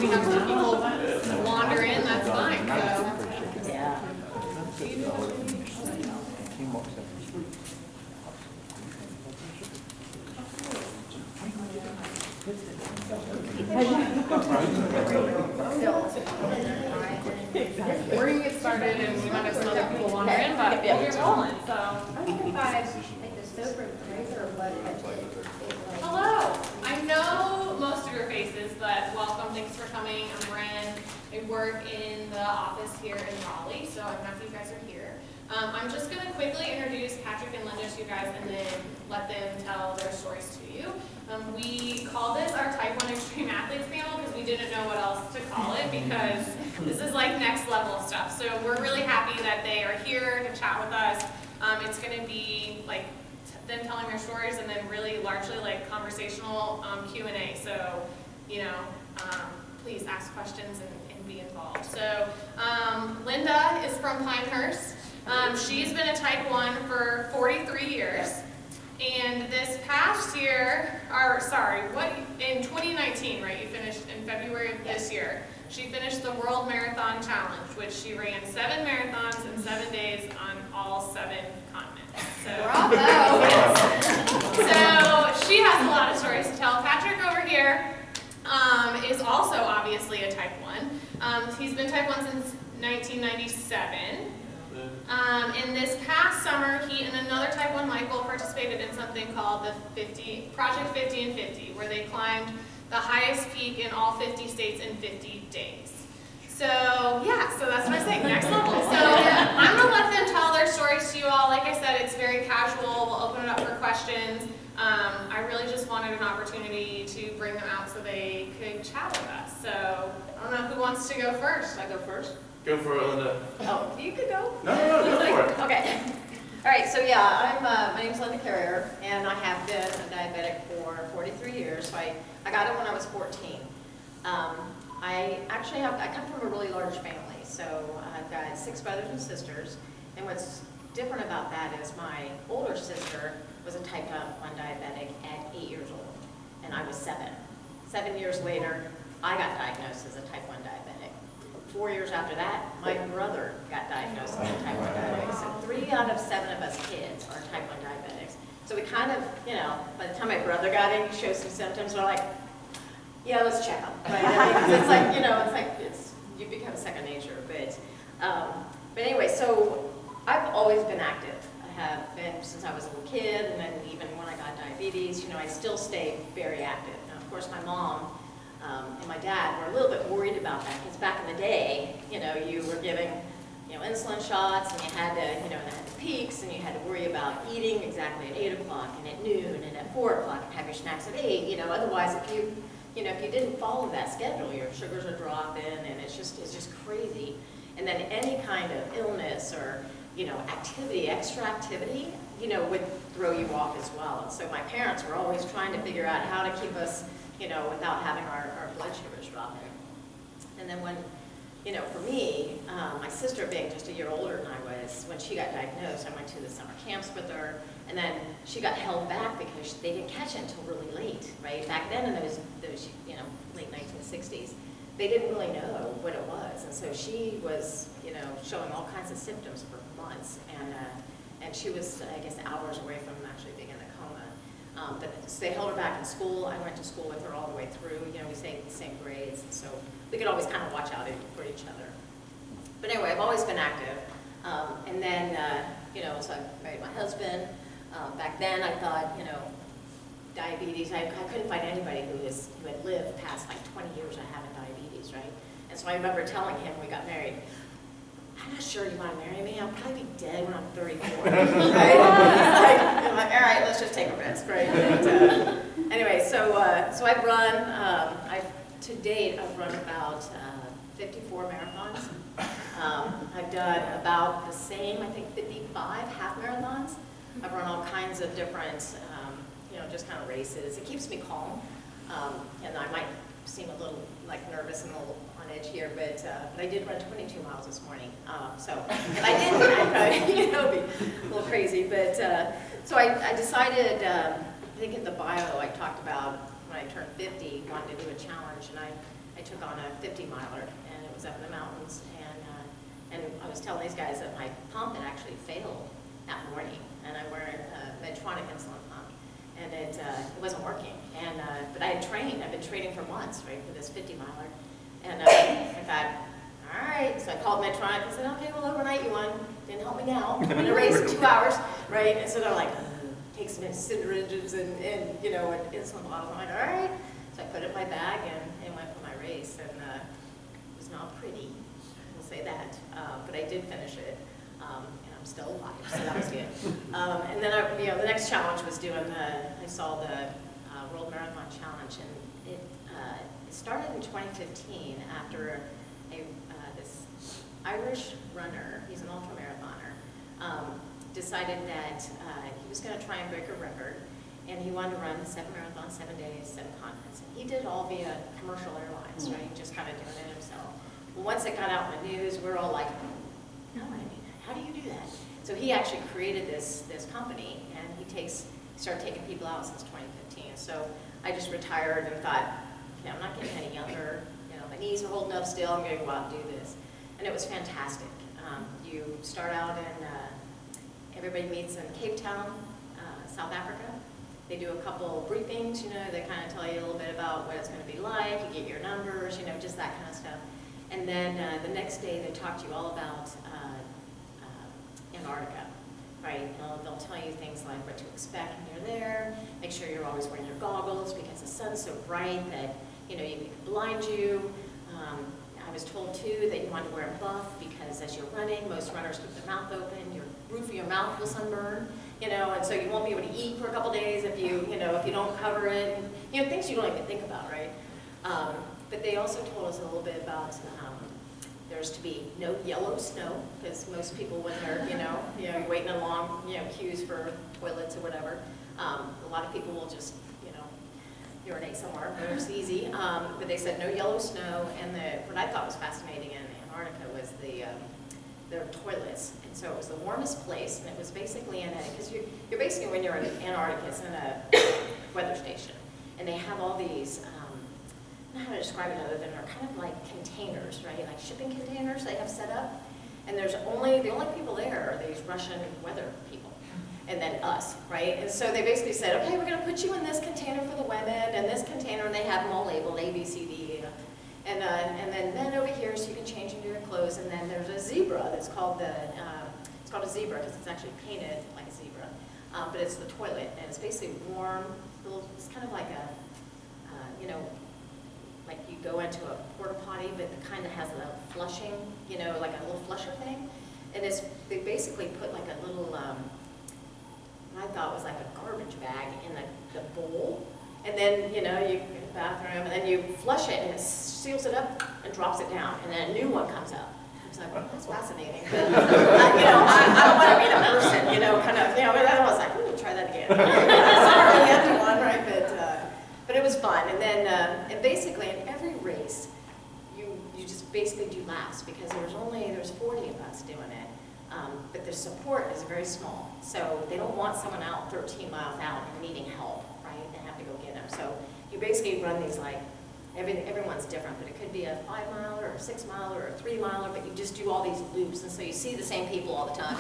we have some people wander in, that's fine. So. Yeah. We're gonna get started and we might have some other people wander in, but we're rolling, so. Hello, I know most of your faces, but welcome, thanks for coming. I'm Ren. I work in the office here in Raleigh, so I'm happy you guys are here. I'm just gonna quickly introduce Patrick and Linda to you guys and then let them tell their stories to you. We call this our Type 1 Extreme Athletes Panel because we didn't know what else to call it because this is like next level stuff. So we're really happy that they are here to chat with us. It's going to be like them telling their stories and then really largely like conversational Q&A. So, you know, please ask questions and be involved. So Linda is from Pinehurst. She's been a Type 1 for 43 years. And this past year, in 2019, right, you finished in February of this year, she finished the World Marathon Challenge, which she ran 7 marathons in 7 days on all 7 continents. So, so she has a lot of stories to tell. Patrick over here is also obviously a Type 1. He's been Type 1 since 1997. And this past summer, he and another Type 1 Michael participated in something called the Project 50 in 50, where they climbed the highest peak in all 50 states in 50 days. So yeah, so that's what I say, next level. So I'm gonna let them tell their stories to you all. Like I said, it's very casual. We'll open it up for questions. I really just wanted an opportunity to bring them out so they could chat with us. So I don't know who wants to go first. Should I go first? Go for it, Linda. Oh, you could go. No, go for it. Okay. All right, so yeah, my name's Linda Carrier, and I have been a diabetic for 43 years. So I got it when I was 14. I come from a really large family, so I've got 6 brothers and sisters, and what's different about that is my older sister was a Type 1 diabetic at 8 years old, and I was 7. 7 years later, I got diagnosed as a Type 1 diabetic. 4 years after that, my brother got diagnosed as a Type 1 diabetic. So 3 out of 7 of us kids are Type 1 diabetics. So we kind of, you know, by the time my brother got in, he showed some symptoms, we're like, yeah, let's check them. Right? I mean, it's like, you know, you become second nature. But anyway, so I've always been active. I have been since I was a little kid, and then even when I got diabetes, you know, I still stay very active. Now, of course, my mom and my dad were a little bit worried about that because back in the day, you know, you were giving, you know, insulin shots, and you had to, you know, and had the peaks, and you had to worry about eating exactly at 8 o'clock and at noon and at 4 o'clock and have your snacks at 8. You know, otherwise, if you didn't follow that schedule, your sugars are dropping, and it's just crazy. And then any kind of illness or, you know, activity, extra activity, you know, would throw you off as well. And so my parents were always trying to figure out how to keep us, you know, without having our blood sugars dropping. And then when, you know, for me, my sister being just a year older than I was, when she got diagnosed, I went to the summer camps with her, and then she got held back because they didn't catch it until really late, right? Back then in those you know, late 1960s, they didn't really know what it was. And so she was, you know, showing all kinds of symptoms for months, and she was, I guess, hours away from actually being in a coma. But so they held her back in school. I went to school with her all the way through. You know, we stayed in the same grades, and so we could always kind of watch out for each other. But anyway, I've always been active. And then, you know, so I married my husband. Back then, I thought, you know, diabetes, I couldn't find anybody who had lived past like 20 years of having diabetes, right? And so I remember telling him when we got married, I'm not sure you want to marry me. I'll probably be dead when I'm 34. Right? I'm like, all right, let's just take a risk, right? And, anyway, so I've run, to date, I've run about 54 marathons. I've done about the same, I think 55 half marathons. I've run all kinds of different, you know, just kind of races. It keeps me calm, and I might seem a little like nervous and a little on edge here, but I did run 22 miles this morning. So if I didn't, I'd probably, you know, be a little crazy. But so I decided, I think in the bio I talked about when I turned 50, wanted to do a challenge, and I took on a 50-miler, and it was up in the mountains, and I was telling these guys that my pump had actually failed that morning, and I wear a Medtronic insulin pump, and it wasn't working, and but I had trained. I've been training for months, right, for this 50-miler, and I thought, all right, so I called Medtronic and said, okay, well, overnight you won. Didn't help me now. I'm in a race in 2 hours, right? And so they're like, take some syringes and you know, and insulin bottles. I'm like, all right. So I put it in my bag and went for my race, and it was not pretty, we'll say that, but I did finish it, and I'm still alive, so that was good. And then the next challenge was doing I saw the World Marathon Challenge, and it started in 2015 after this Irish runner, he's an ultra-marathoner, decided that he was going to try and break a record, and he wanted to run 7 marathons, 7 days, 7 continents. And he did it all via commercial airlines, right? Just kind of doing it himself. Well, once it got out in the news, we're all like, no, I mean, how do you do that? So he actually created this company, and he started taking people out since 2015. So I just retired and thought, okay, I'm not getting any younger. You know, my knees are holding up still. I'm going to go out and do this. And it was fantastic. You start out in, everybody meets in Cape Town, South Africa. They do a couple briefings, you know, they kind of tell you a little bit about what it's going to be like, you get your numbers, you know, just that kind of stuff. And then the next day they talk to you all about Antarctica, right? They'll tell you things like what to expect when you're there, make sure you're always wearing your goggles because the sun's so bright that, you know, it can blind you. I was told too that you want to wear a buff because as you're running, most runners keep their mouth open, your roof of your mouth will sunburn, you know, and so you won't be able to eat for a couple days if you don't cover it, and, you know, things you don't even think about, right? But they also told us a little bit about there's to be no yellow snow because most people when they're, you're waiting in long, queues for toilets or whatever, a lot of people will just, urinate somewhere, but it's easy. But they said no yellow snow, and what I thought was fascinating in Antarctica was their toilets. And so it was the warmest place, and it was basically because you're basically, when you're in Antarctica, it's in a weather station. And they have all these, I don't know how to describe it other than they're kind of like containers, right? Like shipping containers they have set up. And the only people there are these Russian weather people. And then us, right? And so they basically said, okay, we're going to put you in this container for the women, and this container, and they have them all labeled A, B, C, D, and then men over here, so you can change into your clothes. And then there's a zebra that's called it's called a zebra because it's actually painted like a zebra, but it's the toilet, and it's basically warm. It's kind of like a, like you go into a porta potty, but it kind of has a flushing, like a little flusher thing. And they basically put like a little. I thought it was like a garbage bag in the bowl, and then you go to the bathroom, and then you flush it, and it seals it up and drops it down, and then a new one comes out. I was like, well, that's fascinating. But, I don't want to be the person, but I was like, ooh, try that again. It's not really empty one, right? But it was fun, and then and basically in every race, you just basically do laps because there's 40 of us doing it. But the support is very small, so they don't want someone out 13 miles out and needing help, right? They have to go get them. So you basically run these like, everyone's different, but it could be a 5-miler or a 6-miler or a 3-miler, but you just do all these loops, and so you see the same people all the time.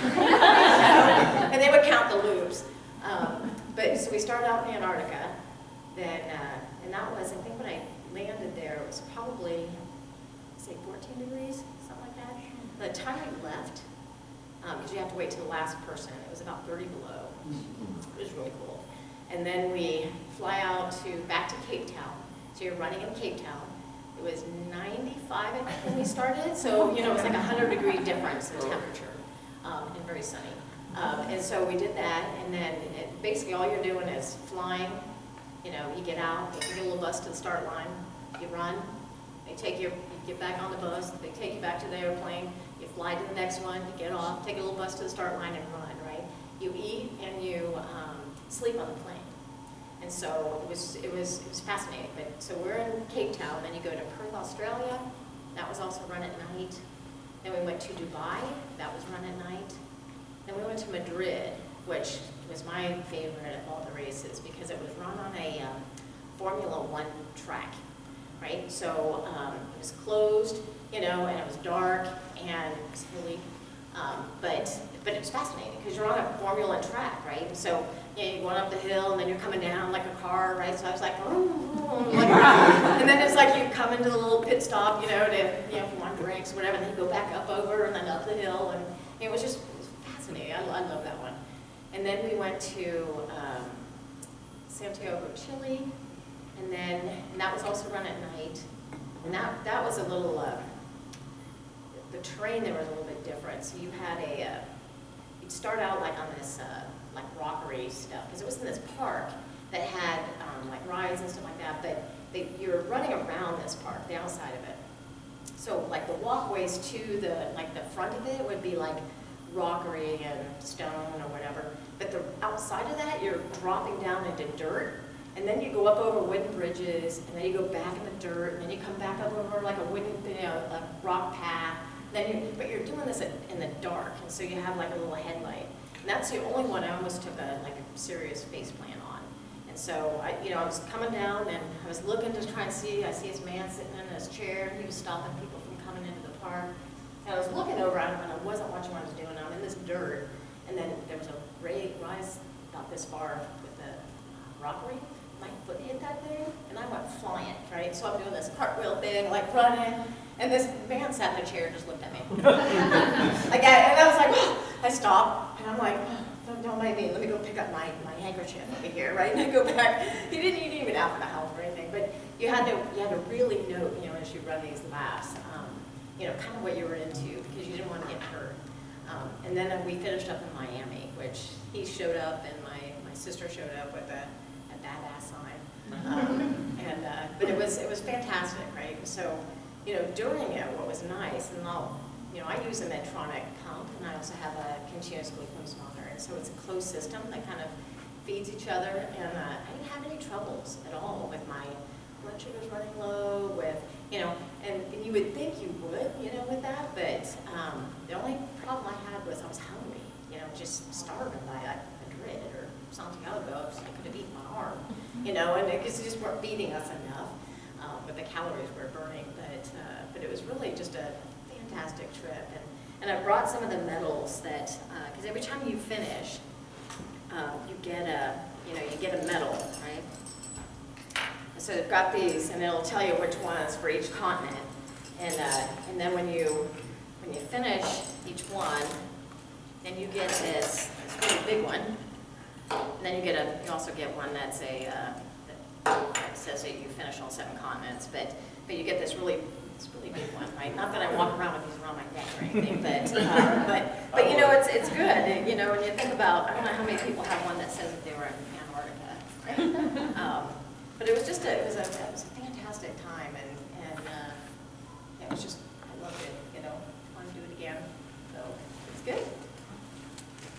And they would count the loops. But so we started out in Antarctica, then, and that was, I think when I landed there, it was probably, say 14 degrees, something like that. By the time we left, because you have to wait till the last person. It was about 30 below. It was really cool. And then we fly out back to Cape Town. So you're running in Cape Town. It was 95, I think, when we started. So, it was like a 100-degree difference in temperature and very sunny. And so we did that, and then basically all you're doing is flying. You get out, you get a little bus to the start line, you run, you get back on the bus, they take you back to the airplane, you fly to the next one, you get off, take a little bus to the start line and run, right? You eat and you sleep on the plane. And so it was fascinating. But so we're in Cape Town, then you go to Perth, Australia, that was also run at night. Then we went to Dubai, that was run at night. Then we went to Madrid, which was my favorite of all the races because it was run on a Formula One track. right? So it was closed, you know, and it was dark and it was hilly. But it was fascinating because you're on a formula track, right? So you know, you're going up the hill and then you're coming down like a car, right? So I was like, like and then it's like you come into the little pit stop, you know, to, you know, if you want drinks or whatever, and then you go back up over and then up the hill, and it was just fascinating. I love that one. And then we went to Santiago, Chile, and that was also run at night, and that was a little. The terrain there was a little bit different. So you had you'd start out like on this like rockery stuff, because it was in this park that had like rides and stuff like that, but you're running around this park, the outside of it. So like the walkways to the front of it would be like rockery and stone or whatever, but the outside of that, you're dropping down into dirt, and then you go up over wooden bridges, and then you go back in the dirt, and then you come back up over like a wooden, you know, a rock path. But you're doing this in the dark, and so you have like a little headlight. And that's the only one I almost took a serious face plant on. And so I was coming down and I was looking to try and see. I see this man sitting in his chair. He was stopping people from coming into the park. And I was looking over at him, and I wasn't watching what I was doing. I'm in this dirt, and then there was a rise about this far with the rockery. My foot hit that thing, and I went flying, right? So I'm doing this cartwheel thing, like running, and this man sat in the chair and just looked at me. And I was like, oh. I stopped, and I'm like, oh, don't mind me, let me go pick up my handkerchief over here, right? And I go back. He didn't even offer to help or anything, but you had to really note, you know, as you run these laps, you know, kind of what you were into, because you didn't want to get hurt. And then we finished up in Miami, which he showed up, and my sister showed up with a badass sign. But it was fantastic, right? So, you know, during it, what was nice, and I use a Medtronic pump, and I also have a continuous glucose monitor, and so it's a closed system that kind of feeds each other, and I didn't have any troubles at all with my blood sugars running low, with, you know, and you would think you would, you know, with that, but the only problem I had was I was hungry, you know, just starving by Madrid or Santiago, so I could have eaten my arm, you know, and because they just weren't feeding us enough with the calories we're burning, but it was really just a fantastic trip, and I brought some of the medals that, because every time you finish, you get a medal, right? So I've got these, and it'll tell you which one is for each continent, and then when you finish each one, then you get this really big one, and then you also get one that's that says that you finish on 7 continents, but you get this really big one, right? Not that I walk around with these around my neck or anything, but you know, it's good. You know, when you think about, I don't know how many people have one that says that they were in Antarctica, right? But it was a fantastic time, and it was just, I loved it. You know, I want to do it again. So it's good. I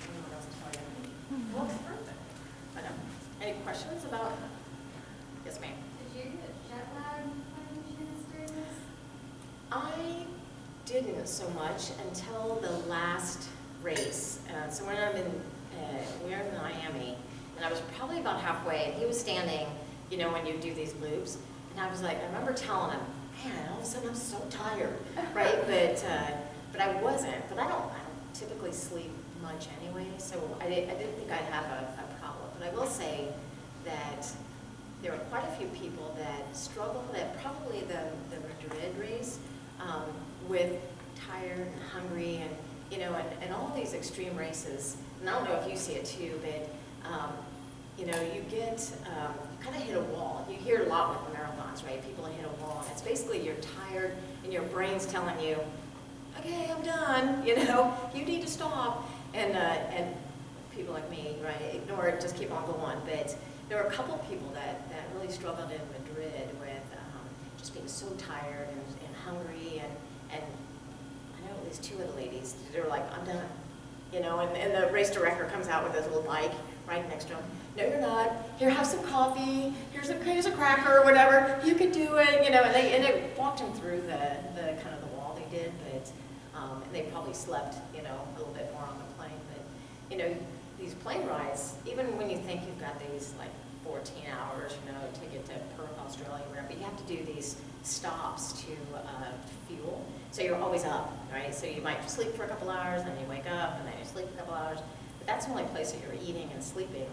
don't know what else to tell you. Well, it's perfect. But any questions about? Yes, ma'am. Did you get jet lag by any chance during this? I didn't so much until the last race. So when we were in Miami, and I was probably about halfway, and he was standing, you know, when you do these loops, and I was like, I remember telling him, man, all of a sudden I'm so tired, right? But I wasn't. But I don't typically sleep much anyway, so I didn't think I'd have a problem. But I will say that there were quite a few people that struggled at probably the Madrid race with tired and hungry, and you know, and all of these extreme races. And I don't know if you see it too, but you know, you get you kind of hit a wall. You hear a lot with the marathons, right? People hit a wall, and it's basically you're tired, and your brain's telling you, okay, I'm done. You know, you need to stop. And people like me, right, ignore it, just keep on going. But there were a couple people that really struggled in Madrid with just being so tired and hungry, and I know at least 2 of the ladies, they were like, I'm done, you know, and the race director comes out with his little bike right next to him. No, you're not. Here, have some coffee. Here's a cracker or whatever. You can do it, you know, and they walked him through the kind of the wall they did, but and they probably slept, you know, a little bit more on the plane, but you know, these plane rides, even when you think you've got these like 14 hours, to get to Perth, Australia, wherever. But you have to do these stops to fuel. So you're always up, right? So you might sleep for a couple hours, then you wake up, and then you sleep for a couple hours. But that's the only place that you're eating and sleeping,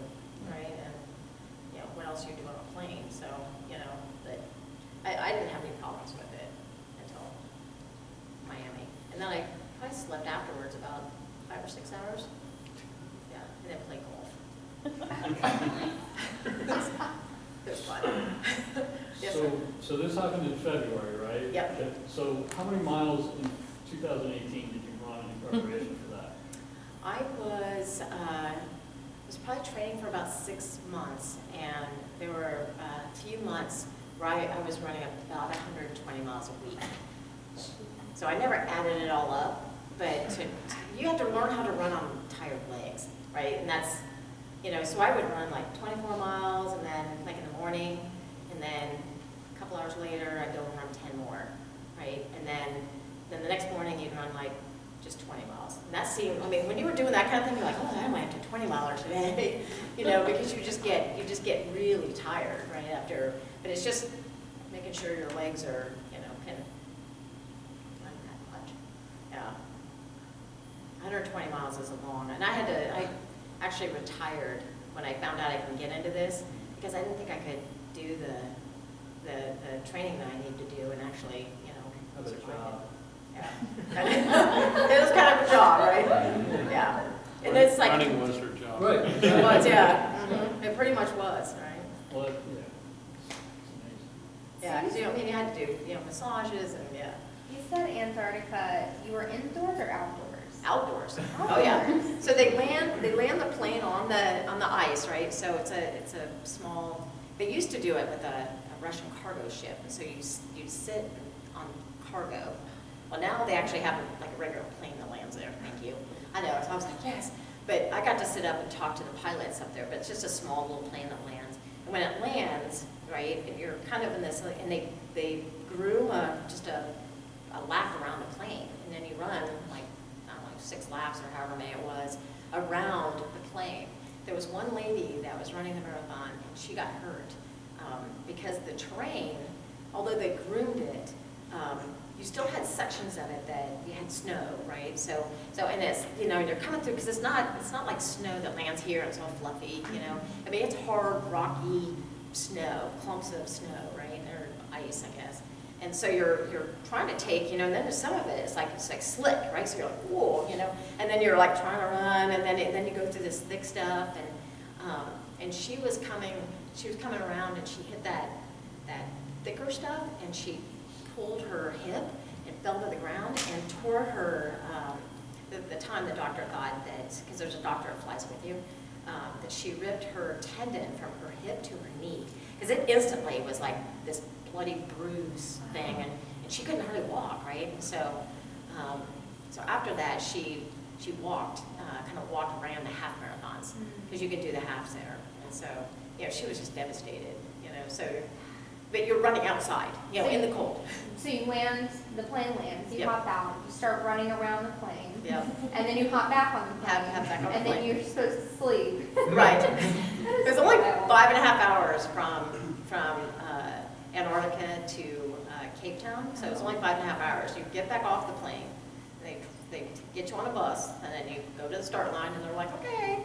right? And what else you do on a plane? So but I didn't have any problems with it until Miami, and then I probably slept afterwards about 5 or 6 hours. Yeah, and then played golf. It was fun. Yes, sir. So this happened in February, right? Yep. Okay. So how many miles in 2018 did you run in preparation for that? I was probably training for about 6 months, and there were a few months where I was running about 120 miles a week. So I never added it all up, but you have to learn how to run on tired legs, right? And that's, so I would run like 24 miles, and then like in the morning, and then a couple hours later, I'd go and run 10 more, right? And then the next morning, you'd run like just 20 miles. And that seemed, when you were doing that kind of thing, you're like, oh, I might have to 20 miler today, because you just get really tired, right, after. But it's just making sure your legs are, can run that much. Yeah. 120 miles is long. And I actually retired when I found out I could get into this, because I didn't think I could do the training that I need to do and actually, Have a job. Yeah. It was kind of a job, right? Yeah. And it's like. Running was her job. Right. It was, yeah. It pretty much was, right? Well, it's amazing. Yeah, because you had to do, massages and, yeah. You said Antarctica, you were indoors or outdoors? Outdoors. Oh, yeah. So they land the plane on the ice, right? So it's a small, they used to do it with a Russian cargo ship. And so you sit on cargo. Well, now they actually have like a regular plane that lands there. Thank you. I know. So I was like, yes. But I got to sit up and talk to the pilots up there. But it's just a small little plane that lands. And when it lands, right, you're kind of in this, and they groom just a lap around the plane, and then you run like, I don't know, 6 laps or however many it was around the plane. There was one lady that was running the marathon, and she got hurt because the terrain, although they groomed it, you still had sections of it that you had snow, right? So and it's, you're coming through, because it's not like snow that lands here and it's all fluffy, it's hard, rocky snow, clumps of snow, right? Or ice, I guess. And so you're trying to take, and then there's some of it, it's like slick, right? So you're like, whoa, and then you're like trying to run, and then you go through this thick stuff, and she was coming around, and she hit that thicker stuff, and she pulled her hip and fell to the ground and tore her, the time the doctor thought that, because there's a doctor that flies with you, that she ripped her tendon from her hip to her knee. Because it instantly was like this bloody bruise thing, and she couldn't hardly walk, right? And so after that, she walked, kind of walked around the half marathons, because you could do the halves there. And so, she was just devastated, but you're running outside, in the cold. So you land, the plane lands, you Yep. hop out, you start running around the plane. Yep. And then you hop back on the plane. Hop back on the And then plane. you're supposed to sleep. Right. That is There's only wild. 5.5 hours from Antarctica to Cape Town, so it's only 5.5 hours. You get back off the plane, they get you on a bus, and then you go to the start line, and they're like, okay,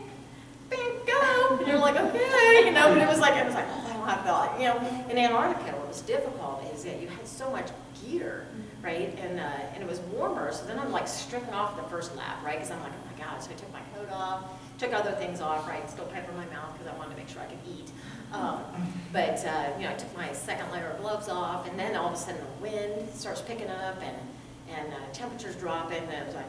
bam, go, and you're like, okay, but it was like, oh, I don't have that. In Antarctica, what was difficult is that you had so much gear, right, and it was warmer, so then I'm like stripping off the first lap, right, because I'm like, oh my God, so I took my coat off, took other things off, right, still pepper my mouth because I wanted to make sure I could eat. But I took my second layer of gloves off, and then all of a sudden the wind starts picking up, and temperatures dropping, and it was like,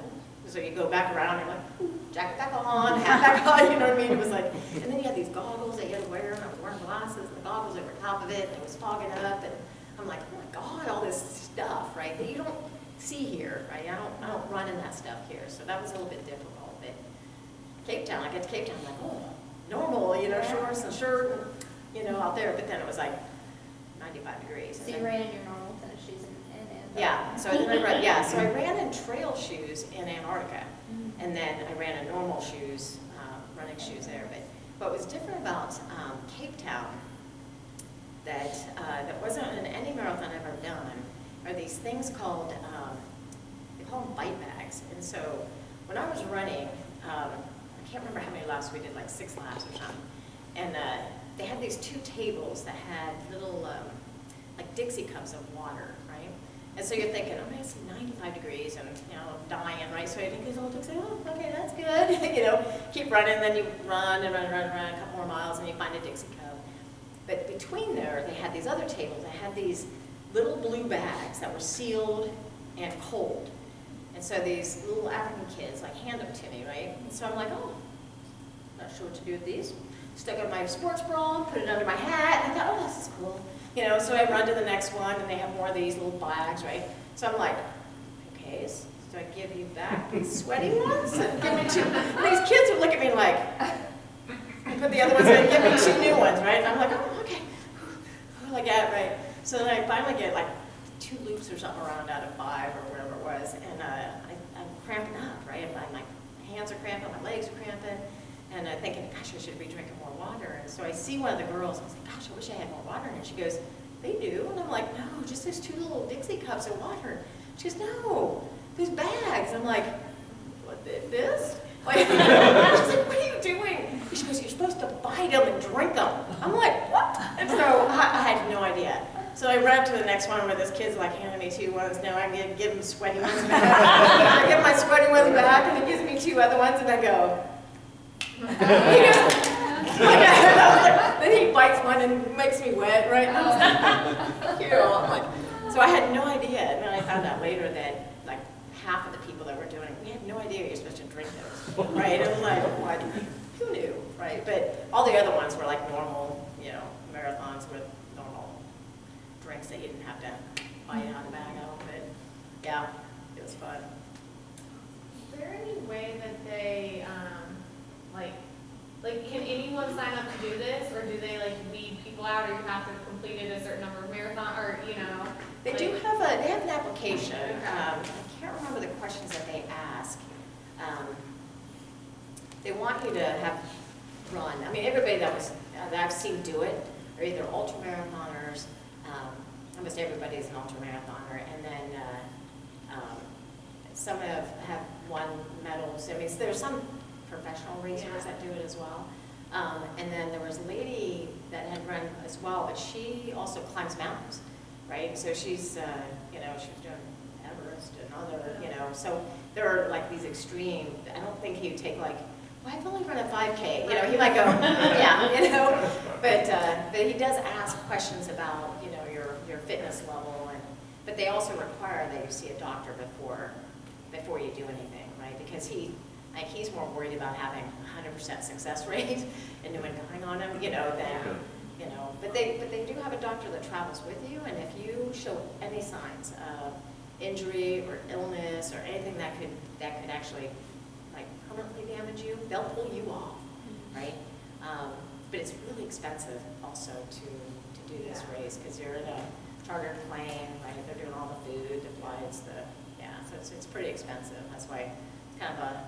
so you go back around, and you're like, ooh, jacket back on, hat back on, you know what I mean? It was like, and then you had these goggles that you had to wear, and I was wearing glasses, and the goggles over top of it, and it was fogging up, and I'm like, oh my God, all this stuff, right, that you don't see here, right? I don't run in that stuff here, so that was a little bit difficult. But Cape Town, I get to Cape Town, I'm like, oh, normal, shorts and shirt, and, out there, but then it was like 95 degrees. So you ran in your normal tennis shoes and yeah, so I ran in trail shoes in Antarctica, and then I ran in normal shoes, running shoes there. what was different about Cape Town that wasn't in any marathon I've ever done are these things called, they call them bite bags. And so when I was running, I can't remember how many laps we did, like 6 laps or something. And they had these 2 tables that had little, like Dixie cups of water, right? And so you're thinking, oh, it's 95 degrees and, you know, dying, right? So I think these old Dixie, oh, okay, that's good. You know, keep running, then you run and run and run and run a couple more miles and you find a Dixie cup. But between there, they had these other tables that had these little blue bags that were sealed and cold. And so these little African kids, like, hand them to me, right? And so I'm like, oh, not sure what to do with these. Stuck on my sports bra, put it under my hat, and I thought, oh, this is cool. You know, so I run to the next one, and they have more of these little bags, right? So I'm like, okay, so do I give you back these sweaty ones? And give me 2. And these kids would look at me like, I put the other ones in and give me 2 new ones, right? And I'm like, oh, okay. Like that, right? So then I finally get like 2 loops or something around out of 5 or whatever it was, and I'm cramping up, right? My hands are cramping, my legs are cramping, and I'm thinking, gosh, I should be drinking more water. And so I see one of the girls, and I was like, gosh, I wish I had more water. And she goes, they do? And I'm like, no, just those 2 little Dixie cups of water. She goes, no, those bags. I'm like, what, this? Like, she's like, what are you doing? She goes, you're supposed to bite them and drink them. I'm like, what? And so I had no idea. So I run up to the next one where this kid's like handing me 2 ones. Now I give him sweaty ones back. I give my sweaty ones back, and he gives me 2 other ones, and I go, he goes, then he bites one and makes me wet, right? And I was like, I'm like, so I had no idea. And then I found out later that like half of the people that were doing it, we had no idea you're supposed to drink those, right? And I'm like, what? Who knew, right? But all the other ones were like normal, you know, marathons with normal drinks that you didn't have to buy out of the bag out. But yeah, it was fun. Is there any way that they, like, can anyone sign up to do this, or do they like weed people out, or you have to have completed a certain number of marathon, or you know? They do have they have an application. I can't remember the questions that they ask. They want you to have run. I mean, everybody that I've seen do it are either ultra marathoners. Almost everybody is an ultra marathoner, and then some have won medals. I mean, there's some professional racers that do it as well. And then there was a lady that had run as well, but she also climbs mountains, right? So she's, you know, she's doing Everest and other, you know. So there are like these extreme. I don't think he'd take like, well, I've only run a 5K. You know, he might go, yeah, you know. But he does ask questions about, you know, your fitness level, but they also require that you see a doctor before you do anything, right? Because he's more worried about having 100% success rate and no one dying on him, you know, than, you know. But they do have a doctor that travels with you, and if you show any signs of injury or illness or anything that could actually like permanently damage you, they'll pull you off, right? But it's really expensive also to do this race, because you're in a chartered plane, right? They're doing all the food, the flights, so it's pretty expensive. That's why it's kind of a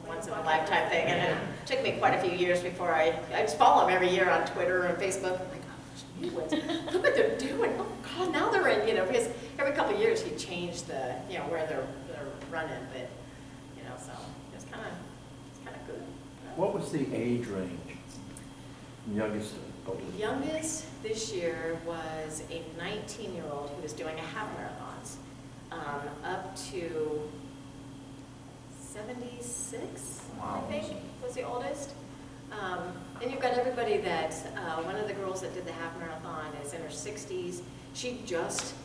once in a lifetime thing, and it took me quite a few years before I just follow them every year on Twitter and Facebook. I'm like, oh, geez, look what they're doing. Oh God, now they're in, you know, because every couple of years he changed the, you know, where they're running, but you know, so it's kind of good. What was the age range? Youngest? The youngest this year was a 19-year-old who was doing a half marathons, up to 76, wow. I think, was the oldest. And you've got everybody that, one of the girls that did the half marathon is in her 60s. She just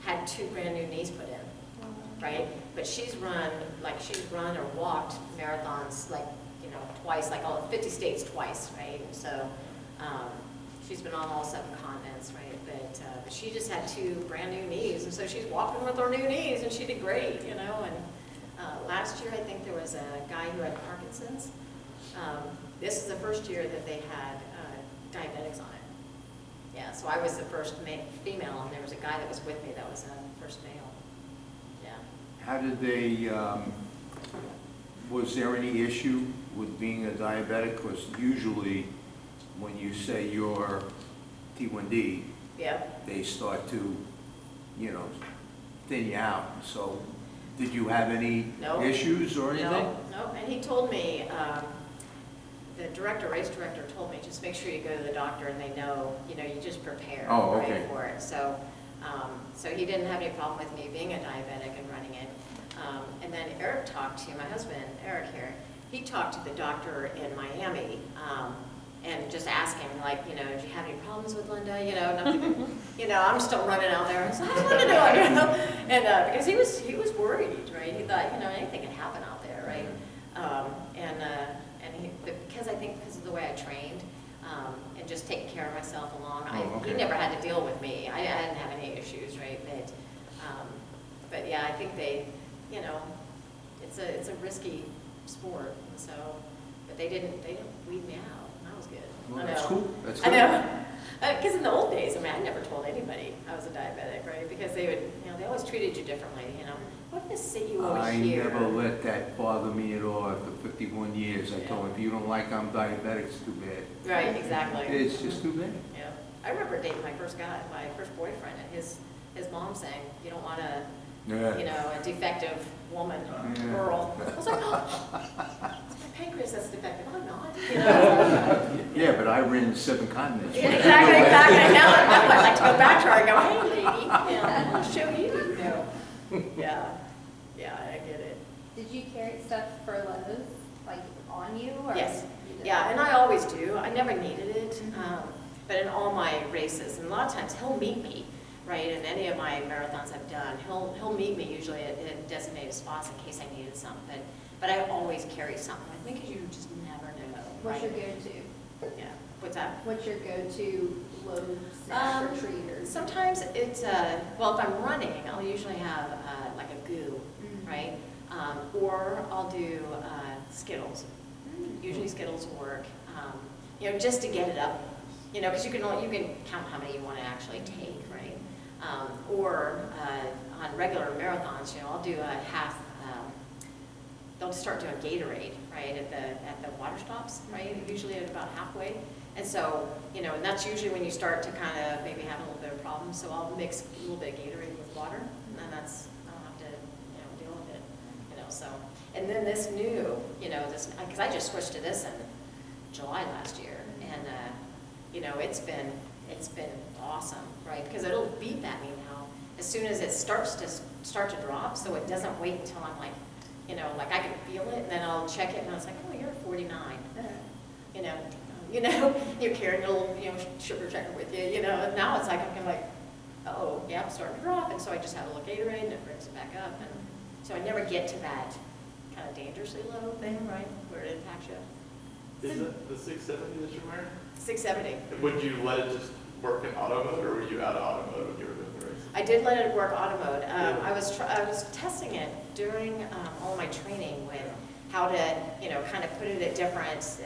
had 2 brand new knees put in, right? But she's run or walked marathons like, you know, twice, like all 50 states twice, right? So she's been on all 7 continents, right? But she just had 2 brand new knees, and so she's walking with her new knees, and she did great, you know. And last year, I think there was a guy who had Parkinson's. This is the first year that they had diabetics on it. Yeah, so I was the first female, and there was a guy that was with me that was the first male. Yeah. How did they Was there any issue with being a diabetic? Because usually, when you say you're T1D, Yeah. they start to, thin you out. So, did you have any No. issues or anything? No, and he told me, the race director told me, just make sure you go to the doctor and they know, you just prepare Oh, okay. right, for it. So, so he didn't have any problem with me being a diabetic and running it. And then Eric talked to, my husband, Eric here, he talked to the doctor in Miami, and just asked him, like, do you have any problems with Linda? Nothing, I'm still running out there. So how's Linda doing? And because he was worried, right? He thought, anything can happen out there, right? Because I think because of the way I trained, and just taking care of myself along, he never had to deal with me. I didn't have any issues, right? But yeah, I think they, it's a risky sport, and so, but they didn't weed me out. That was good. Well, I know. that's cool. That's I good. know. Because in the old days, I never told anybody I was a diabetic, right? Because they would, they always treated you differently, What if they sit you over I here? never let that bother me at all after 51 years. I told him, if you don't like I'm diabetic, it's too bad. Right, exactly. It's just too bad. Yeah. I remember dating my first boyfriend, and his mom saying, you don't want a, Yeah. a defective woman, Yeah. girl. I was like, oh, it's my pancreas that's defective. I'm not. Yeah, but I ran 7 continents. Yeah, exactly. Now I'd like to go back to her and go, hey, lady, I want to show you. Yeah, I get it. Did you carry stuff for Lowe's, like on you? Or Yes. you did? Yeah, and I always do. I never needed it, but in all my races, and a lot of times he'll meet me, right? In any of my marathons I've done, he'll meet me usually at designated spots in case I needed something. But I always carry something with me because you just never know. What's right? your go-to? Yeah. What's that? What's your go-to Lowe's snack or treat? Or Sometimes it's, well, if I'm running, I'll usually have like a goo, Mm. right? Or I'll do Skittles. Usually Skittles work, just to get it up, because you can count how many you want to actually take, right? Or on regular marathons, I'll do a half. They'll start doing Gatorade, right, at the water stops, right? Usually at about halfway. And so, and that's usually when you start to kind of maybe have a little bit of problems. So I'll mix a little bit of Gatorade with water, and then I don't have to, deal with it, so. And then this new, because I just switched to this in July last year, and, it's been awesome, right? Because it'll beep at me now as soon as it starts to drop, so it doesn't wait until I'm like, like I can feel it, and then I'll check it, and I was like, oh, you're 49. You're carrying a little, sugar checker with you, and now it's like, I'm like, oh, yeah, I'm starting to drop, and so I just have a little Gatorade, and it brings it back up, and so I never get to that kind of dangerously low thing, right, where it impacts you. Is it the 670 that you're wearing? 670. Would you let it just work in auto mode, or were you out of auto mode when you were doing the race? I did let it work auto mode. I was testing it during all my training with how to, kind of put it at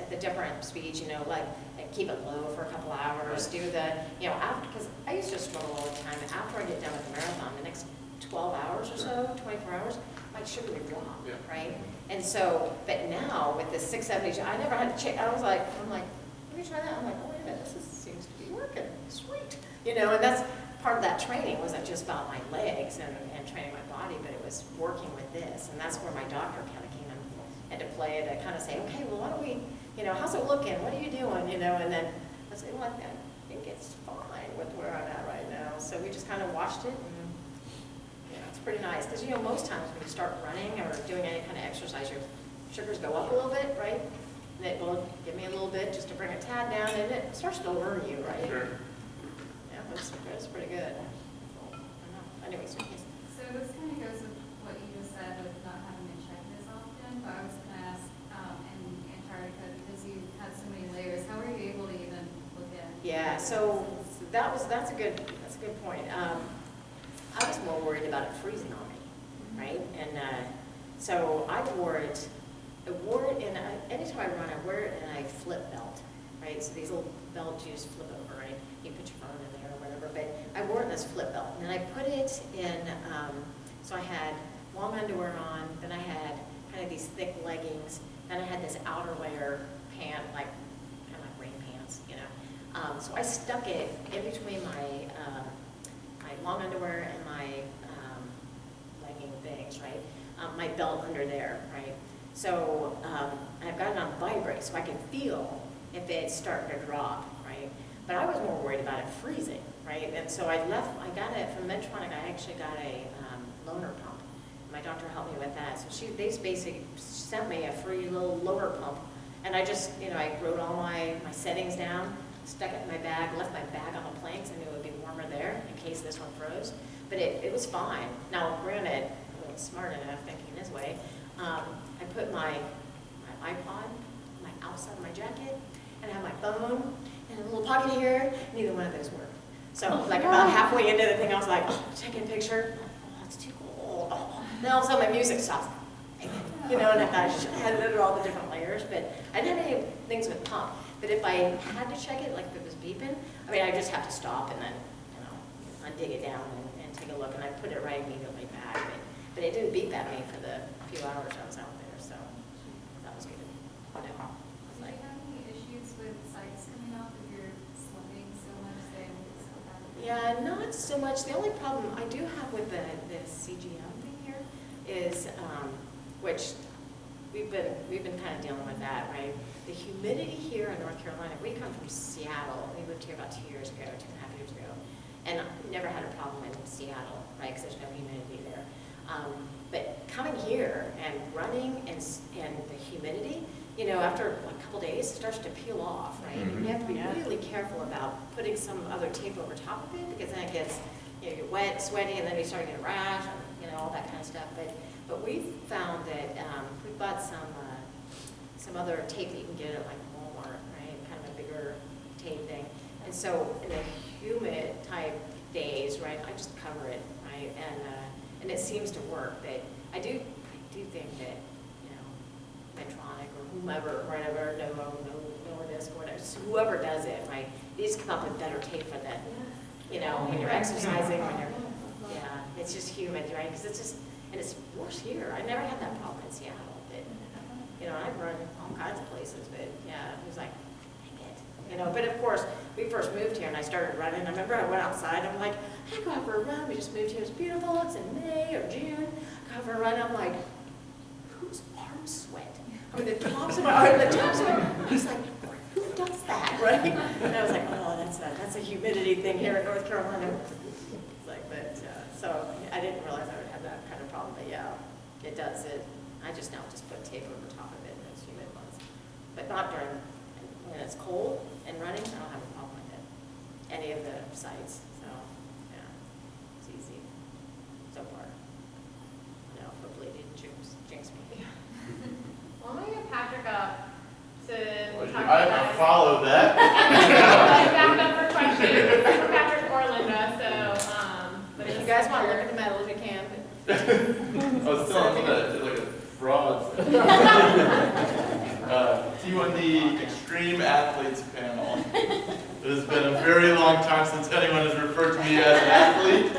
the different speeds, like keep it low for a couple hours, do the, after, because I used to struggle all the time. After I get done with the marathon, the next 12 hours or so, 24 hours, my sugar would drop, right? And so, but now with the 670, I never had to check. I'm like, let me try that. I'm like, oh wait a minute, this seems to be working, sweet. And that's part of that training wasn't just about my legs and training my body, but it was working with this. And that's where my doctor kind of came into play to kind of say, okay, well, why don't we, how's it looking? What are you doing? And then I said, well, I think it's fine with where I'm at right now. So we just kind of watched it, and it's pretty nice. Because, most times when you start running or doing any kind of exercise, your sugars go up a little bit, right? And it will give me a little bit just to bring a tad down, and it starts to learn you, right? Sure. Yeah, it's pretty good. I don't know. Anyways, So this kind of goes with what you just said with not having to check this often, but I was going to ask, in Antarctica, because you had so many layers, how were you able to even look at? yeah. So that's a good point. I was more worried about it freezing on me, right? And so I wore it, and anytime I run, I wear it in a flip belt, right? So these little belts you just flip over, right? You put your phone in there or whatever, but I wore it in this flip belt, and then I put it in, so I had long underwear on, then I had kind kind of these thick leggings. Then I had this outer layer pant, like kind of like rain pants, you know. So I stuck it in between my long underwear and my legging things, right? My belt under there, right? So I've got it on vibrate, so I can feel if it's starting to drop, right? But I was more worried about it freezing, right? And so I got it from Medtronic. I actually got a loaner pump. My doctor helped me with that. So they basically sent me a free little loaner pump. And I just, you know, I wrote all my settings down, stuck it in my bag, left my bag on the planks. I knew it would be warmer there in case this one froze. But it was fine. Now, granted, I wasn't smart enough thinking this way. I put my iPod on my outside of my jacket, and I have my phone in a little pocket here. Neither one of those worked. So like about halfway into the thing, I was like, oh, take a picture. Oh, it's too cold. Oh. Then all of a sudden my music stops. You know, and I thought I should have had it under all the different layers, but I didn't have any things with pump. But if I had to check it, like if it was beeping, I mean, I just have to stop and then, you know, undig it down and take a look, and I put it right immediately back. But it didn't beep at me for the few hours I was out there, so that was good. Do you have any issues with sites coming off if you're sweating so much that it's so bad? Yeah, not so much. The only problem I do have with the CGM thing here is, which we've been kind of dealing with that, right? The humidity here in North Carolina, we come from Seattle. We moved here about 2 years ago, 2.5 years ago, and never had a problem in Seattle, right? Because there's no humidity there. But coming here and running and the humidity, you know, after a couple days, it starts to peel off, right? Mhm. You have to be really careful about putting some other tape over top of it, because then it gets, you know, you're wet, sweaty, and then you start getting a rash, and, you know, all that kind of stuff. But we've found that we bought some other tape that you can get at like Walmart, right? Kind of a bigger tape thing. And so in the humid type days, right, I just cover it, right? And it seems to work. But I do think that, you know, Medtronic or whomever, whatever, Nordisk, whatever, whoever does it, right, needs to come up with better tape for that. You know, when you're exercising, when you're, yeah, it's just humid, right? Because it's just, and it's worse here. I never had that problem in Seattle. But, you know, I've run all kinds of places, but yeah, it was like, dang it. You know, but of course, we first moved here and I started running. I remember I went outside, I'm like, I go out for a run. We just moved here, it's beautiful. It's in May or June. Go out for a run, I'm like, whose arms sweat? I mean, the tops of my arms, the tops of my, I was like, who does that, right? And I was like, oh, that's a humidity thing here in North Carolina. It's like, but, so I didn't realize I would have that kind of problem, but yeah, it does. I just now just put tape over top of it in those humid ones. But not during, when it's cold and running, I don't have a problem with it. Any of the sites, so, yeah, it's easy so far. No, hopefully it didn't jinx me. Well, I'm gonna get Patrick up to talk I about followed that. back up for questions for Patrick or Linda, so, but If you guys want to look at the medals, you can. I was still on that, like a fraud. T1D Extreme Athletes panel. It has been a very long time since anyone has referred to me as an athlete.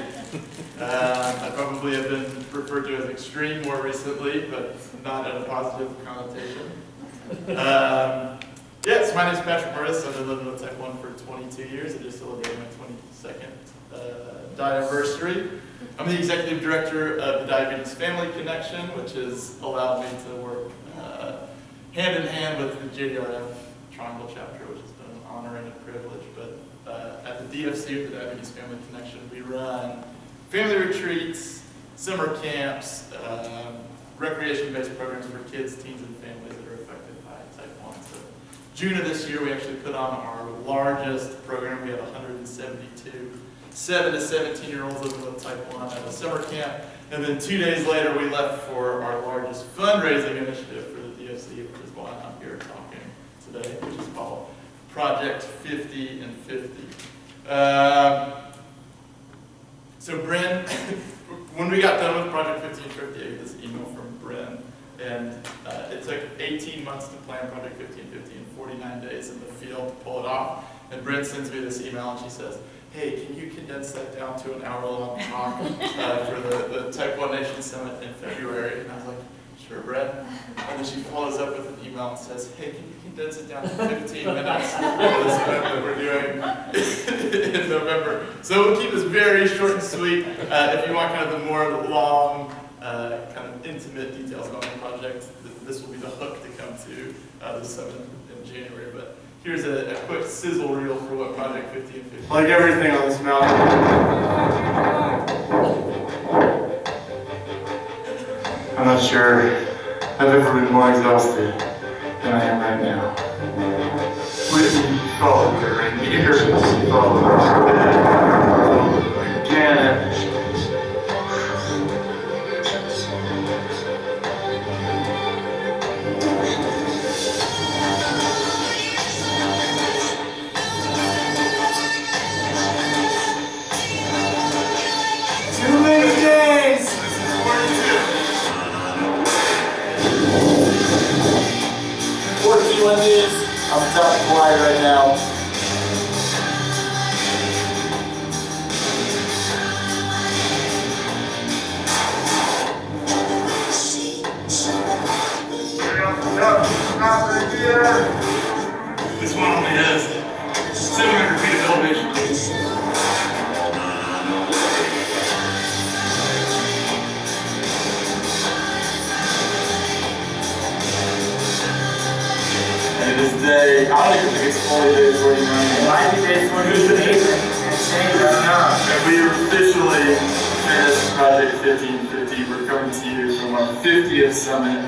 I probably have been referred to as extreme more recently, but not in a positive connotation. Yes, my name is Patrick Mertes. I've been living with type 1 for 22 years. I just celebrated my 22nd anniversary. I'm the executive director of the Diabetes Family Connection, which has allowed me to work hand in hand with the JDRF Triangle chapter, which has been an honor and a privilege. But at the DFC, with the Diabetes Family Connection, we run family retreats, summer camps, recreation-based programs for kids, teens, and families that are affected by type 1. So June of this year, we actually put on our largest program. We had 172 7 to 17-year-olds living with type 1 at a summer camp. And then 2 days later, we left for our largest fundraising initiative for the DFC, which is why I'm here talking today, which is called Project 50 and 50. So Bryn, when we got done with Project 50 and 50, I got this email from Bryn, and it took 18 months to plan Project 50 and 50 and 49 days in the field to pull it off. And Bryn sends me this email and she says, hey, can you condense that down to an hour-long talk for the Type 1 Nation Summit in February? And I was like, Sure, Brett. And then she follows up with an email and says, hey, can you condense it down to 15 minutes for this event that we're doing in November? So we'll keep this very short and sweet. If you want kind of the more long, kind of intimate details about the project, this will be the hook to come to the summit in January. But here's a quick sizzle reel for what Project 1550. Like everything on this mountain. I'm not sure I've ever been more exhausted than I am right now. With follow it right here, follow it again. Too many days! This is 42. 4 T1Ds. I'm top fly right now. This one only has 700 feet of elevation. And this day, I don't even think it's fully day 49. It might be day 48. And we officially finished Project 1550. We're coming to you from our 50th summit.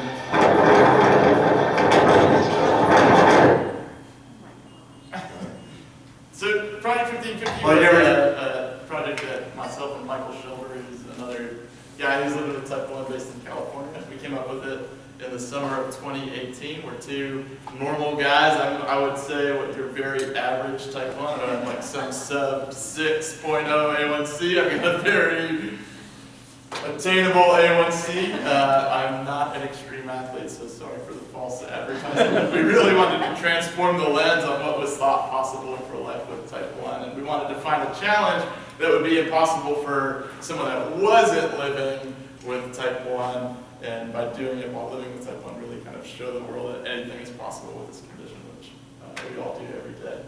So Project 1550 was a project that myself and Michael Shelter, who's another guy who's living in Type 1 based in California, we came up with it in the summer of 2018. We're two normal guys. I would say what you're very average Type 1. I don't have like some sub 6.0 A1C. I've got a very attainable A1C. I'm not an extreme athlete, so sorry for the false advertising. We really wanted to transform the lens on what was thought possible for life with Type 1, and we wanted to find a challenge that would be impossible for someone that wasn't living with Type 1, and by doing it while living with Type 1, really kind of show the world that anything is possible with this condition, which we all do every day.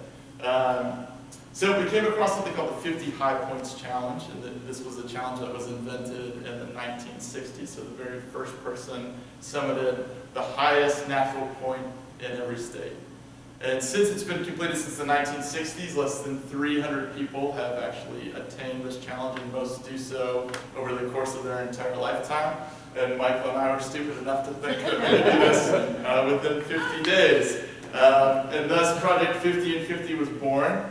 So we came across something called the 50 High Points Challenge, and this was a challenge that was invented in the 1960s. So the very first person summited the highest natural point in every state. And since it's been completed since the 1960s, less than 300 people have actually attained this challenge, and most do so over the course of their entire lifetime. And Michael and I were stupid enough to think that we could do this within 50 days. And thus Project 50 and 50 was born.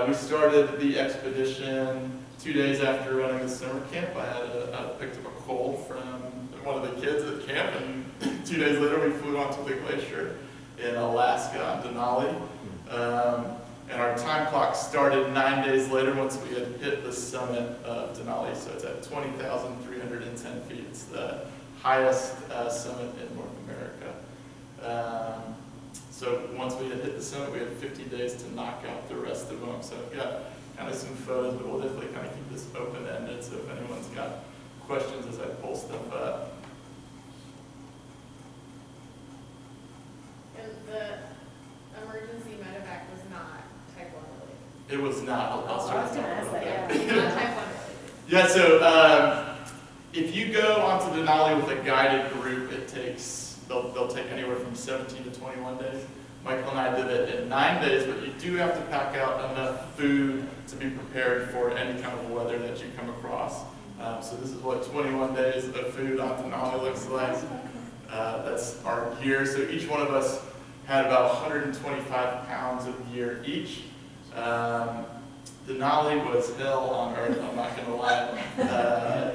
We started the expedition 2 days after running the summer camp. I picked up a cold from one of the kids at camp, and 2 days later we flew onto the glacier in Alaska on Denali. And our time clock started 9 days later once we had hit the summit of Denali. So it's at 20,310 feet. It's the highest summit in North America. So once we had hit the summit, we had 50 days to knock out the rest of them. So I've got kind of some photos, but we'll definitely kind of keep this open-ended. So if anyone's got questions as I pull stuff up. And the emergency medevac was not Type 1 related. It was not. I'll I was start gonna ask talking that, about yeah. Not Type 1 related. Yeah, so if you go onto Denali with a guided group, it takes, they'll take anywhere from 17 to 21 days. Michael and I did it in 9 days, but you do have to pack out enough food to be prepared for any kind of weather that you come across. So this is what 21 days of food on Denali looks like. That's our gear. So each one of us had about 125 pounds of gear each. Denali was hell on earth, I'm not going to lie.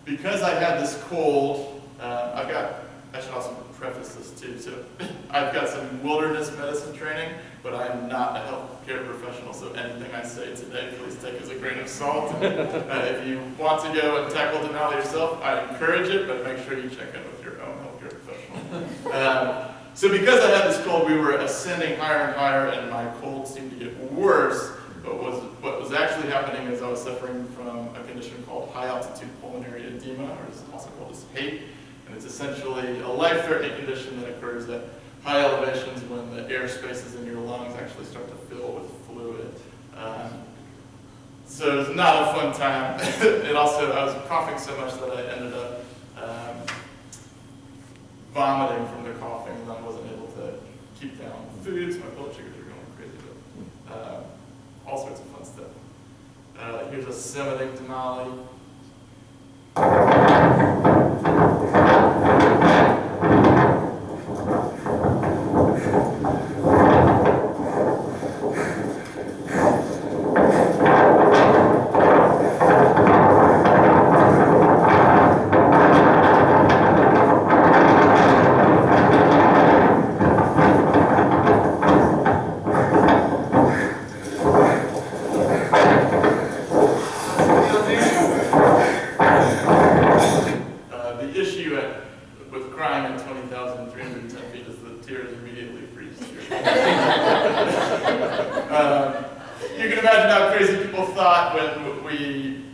Because I had this cold, I should also preface this too. So I've got some wilderness medicine training, but I'm not a healthcare professional, so anything I say today, please take as a grain of salt. If you want to go and tackle Denali yourself, I encourage it, but make sure you check in with your own healthcare professional. So because I had this cold, we were ascending higher and higher, and my cold seemed to get worse. But what was actually happening is I was suffering from a condition called high altitude pulmonary edema, or it's also called as HAPE. And it's essentially a life-threatening condition that occurs at high elevations when the air spaces in your lungs actually start to fill with fluid. So it's not a fun time. It also, I was coughing so much that I ended up vomiting from the coughing, and I wasn't able to keep down foods. My blood sugars are going crazy, but all sorts of fun stuff. Here's a summiting Denali. With crying at 20,310 feet is the tears immediately freeze. You can imagine how crazy people thought when we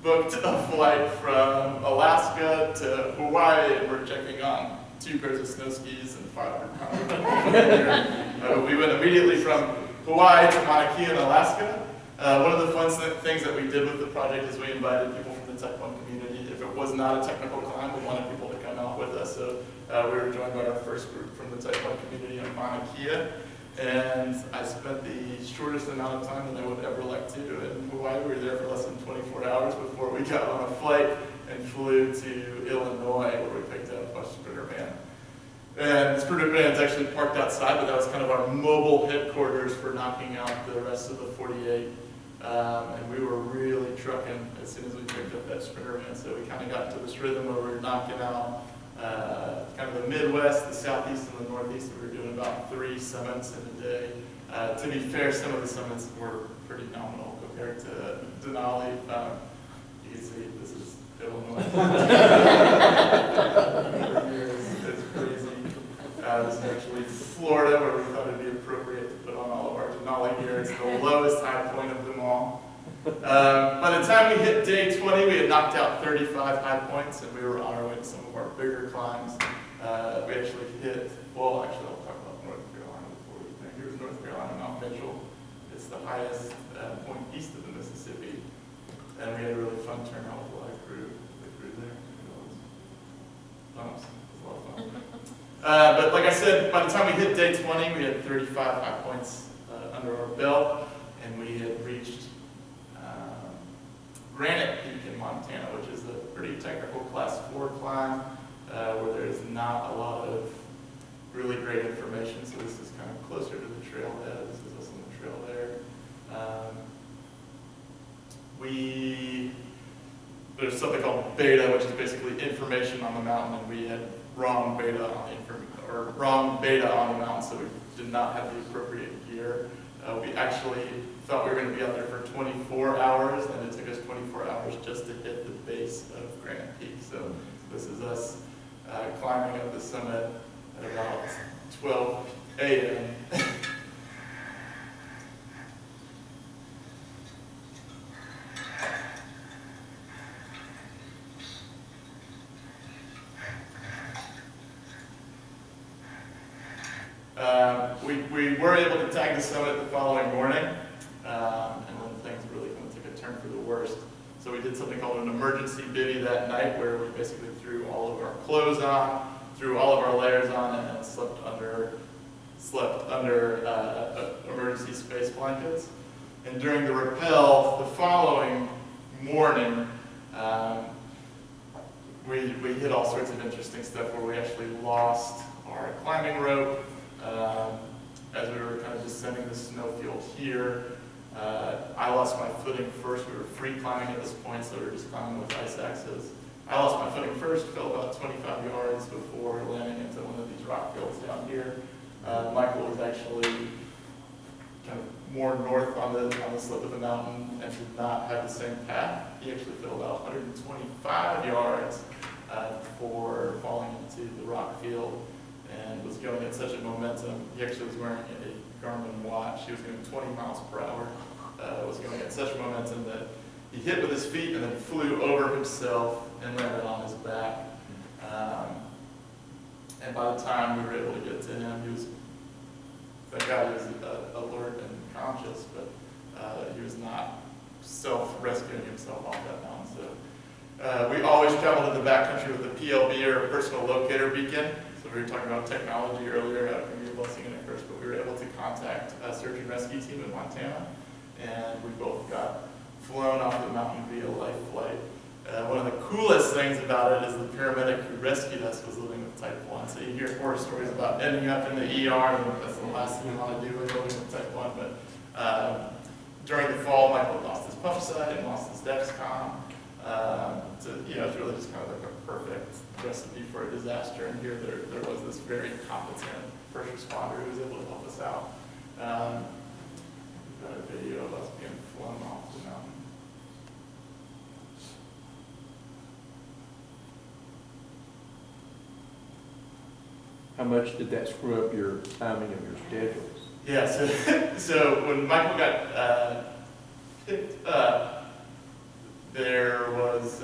booked a flight from Alaska to Hawaii and we're checking on 2 pairs of snow skis and 500 pounds. We went immediately from Hawaii to Mauna Kea in Alaska. One of the fun things that we did with the project is we invited people from the T1D community. If it was not a technical climb, we wanted people to come out with us. So we were joined by our first group from the T1D community in Mauna Kea. And I spent the shortest amount of time that I would ever like to in Hawaii. We were there for less than 24 hours before we got on a flight and flew to Illinois, where we picked up a sprinter van. And the sprinter van is actually parked outside, but that was kind of our mobile headquarters for knocking out the rest of the 48. And we were really trucking as soon as we picked up that sprinter van. So we kind of got into this rhythm where we were knocking out kind of the Midwest, the Southeast, and the Northeast. We were doing about 3 summits in a day. To be fair, some of the summits were pretty nominal compared to Denali. You can see this is Illinois. It's crazy. This is actually Florida, where we thought it'd be appropriate to put on all of our Denali gear. It's the lowest high point of them all. By the time we hit day 20, we had knocked out 35 high points, and we were on our way to some of our bigger climbs. We actually hit, well, actually, I'll talk about North Carolina before we think. Here's North Carolina, Mount Mitchell. It's the highest point east of the Mississippi. And we had a really fun turnout with a lot of crew. The crew there. Bumps. It was a lot of fun. But like I said, by the time we hit day 20, we had 35 high points under our belt, and we had reached Granite Peak in Montana, which is a pretty technical class 4 climb, where there's not a lot of really great information. So this is kind of closer to the trailhead. This is us on the trail there. There's something called beta, which is basically information on the mountain, and we had wrong beta on the mountain, so we did not have the appropriate gear. We actually thought we were going to be out there for 24 hours, and it took us 24 hours just to hit the base of Granite Peak. So this is us climbing up the summit at about 12 a.m. We were able to tag the summit the following morning, and then things really kind of took a turn for the worst. So we did something called an emergency bivvy that night, where we basically threw all of our clothes on, threw all of our layers on, and then slept under emergency space blankets. And during the rappel the following morning, we hit all sorts of interesting stuff where we actually lost our climbing rope. As we were kind of descending the snowfield here, I lost my footing first. We were free climbing at this point, so we were just climbing with ice axes. I lost my footing first, fell about 25 yards before landing into one of these rock fields down here. Michael was actually kind of more north on the slope of the mountain and did not have the same path. He actually fell about 125 yards before falling into the rock field, and was going at such a momentum. He actually was wearing a Garmin watch. He was going 20 miles per hour. Was going at such momentum that he hit with his feet and then flew over himself and landed on his back. And by the time we were able to get to him, he was, thank God he was alert and conscious, but he was not self-rescuing himself off that mountain. So we always traveled in the backcountry with a PLB, or a personal locator beacon. So we were talking about technology earlier, how it can be a blessing and a curse, but we were able to contact a search and rescue team in Montana, and we both got flown off the mountain via life flight. One of the coolest things about it is the paramedic who rescued us was living with type 1. So you hear horror stories about ending up in the ER, and that's the last thing you want to do when living with type 1. But during the fall, Michael lost his pump site and lost his Dexcom. So, it's really just kind of like a perfect recipe for a disaster. And here there was this very competent first responder who was able to help us out. We've got a video of us being flown off the mountain. How much did that screw up your timing of your schedules? Yeah, so when Michael got picked up, there was,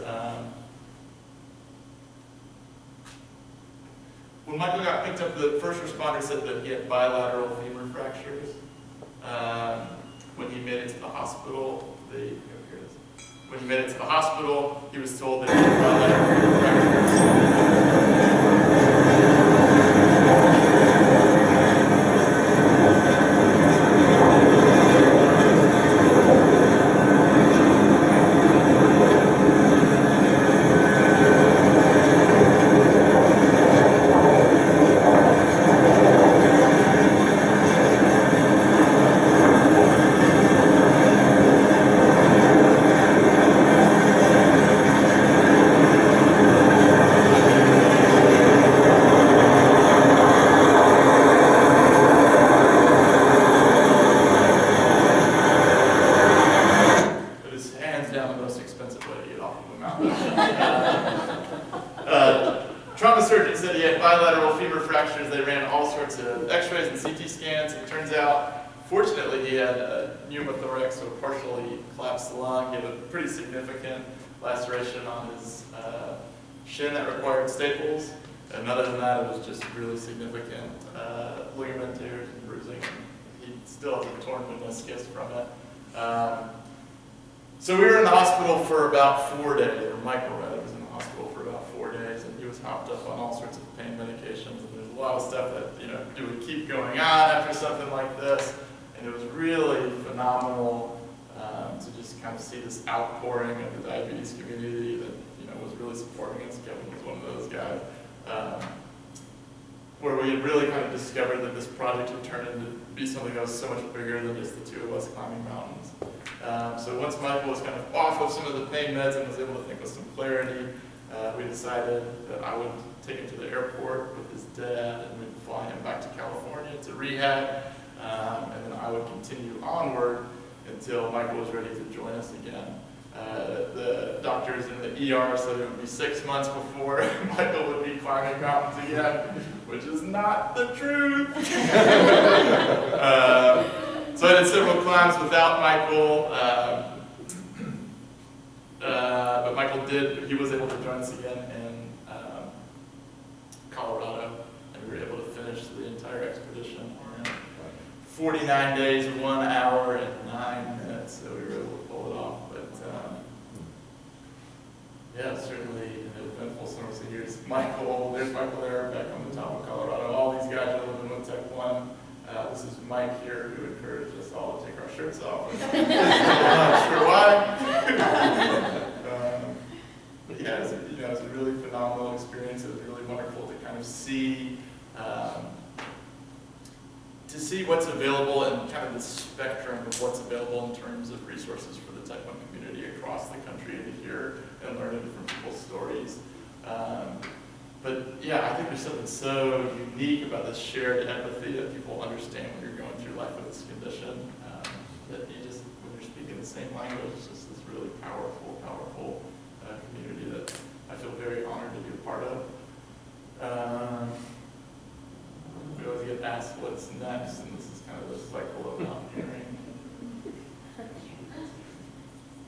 when Michael got picked up, the first responder said that he had bilateral femur fractures. When he made it to the hospital, when he made it to the hospital, he was told that he had bilateral femur trauma surgeon said he had bilateral femur fractures. They ran all sorts of x-rays and CT scans. It turns out, fortunately, he had a pneumothorax, so partially collapsed lung. He had a pretty significant laceration on his shin that required staples. And other than that, it was just really significant ligament tears and bruising. He still has a torn meniscus from it. So we were in the hospital for about 4 days, or Michael rather was in the hospital for about 4 days, and he was hopped up on all sorts of pain medications. And there's a lot of stuff that would keep going on after something like this. And it was really phenomenal to just kind of see this outpouring of the diabetes community that was really supporting us. Kevin was one of those guys. Where we had really kind of discovered that this project would turn into be something that was so much bigger than just the two of us climbing mountains. So once Michael was kind of off of some of the pain meds and was able to think with some clarity, we decided that I would take him to the airport with his dad, and we'd fly him back to California to rehab, and then I would continue onward until Michael was ready to join us again. The doctors in the ER said it would be 6 months before Michael would be climbing mountains again, which is not the truth. So I did several climbs without Michael, but Michael he was able to join us again in Colorado, and we were able to finish the entire expedition in 49 days, 1 hour, and 9 minutes, so we were able to pull it off. But yeah, certainly an eventful summer. So there's Michael there, back on the top of Colorado. All these guys are living with Tech 1. This is Mike here, who encouraged us all to take our shirts off. I'm not sure why. But yeah, it was a really phenomenal experience. It was really wonderful to kind of see what's available and kind of the spectrum of what's available in terms of resources for the Type 1 community across the country, and to hear and learn different people's stories. But yeah, I think there's something so unique about this shared empathy that people understand when you're going through life with this condition, that when you're speaking the same language, it's just this really powerful community that I feel very honored to be a part of. We always get asked what's next, and this is kind of the cycle of mountaineering.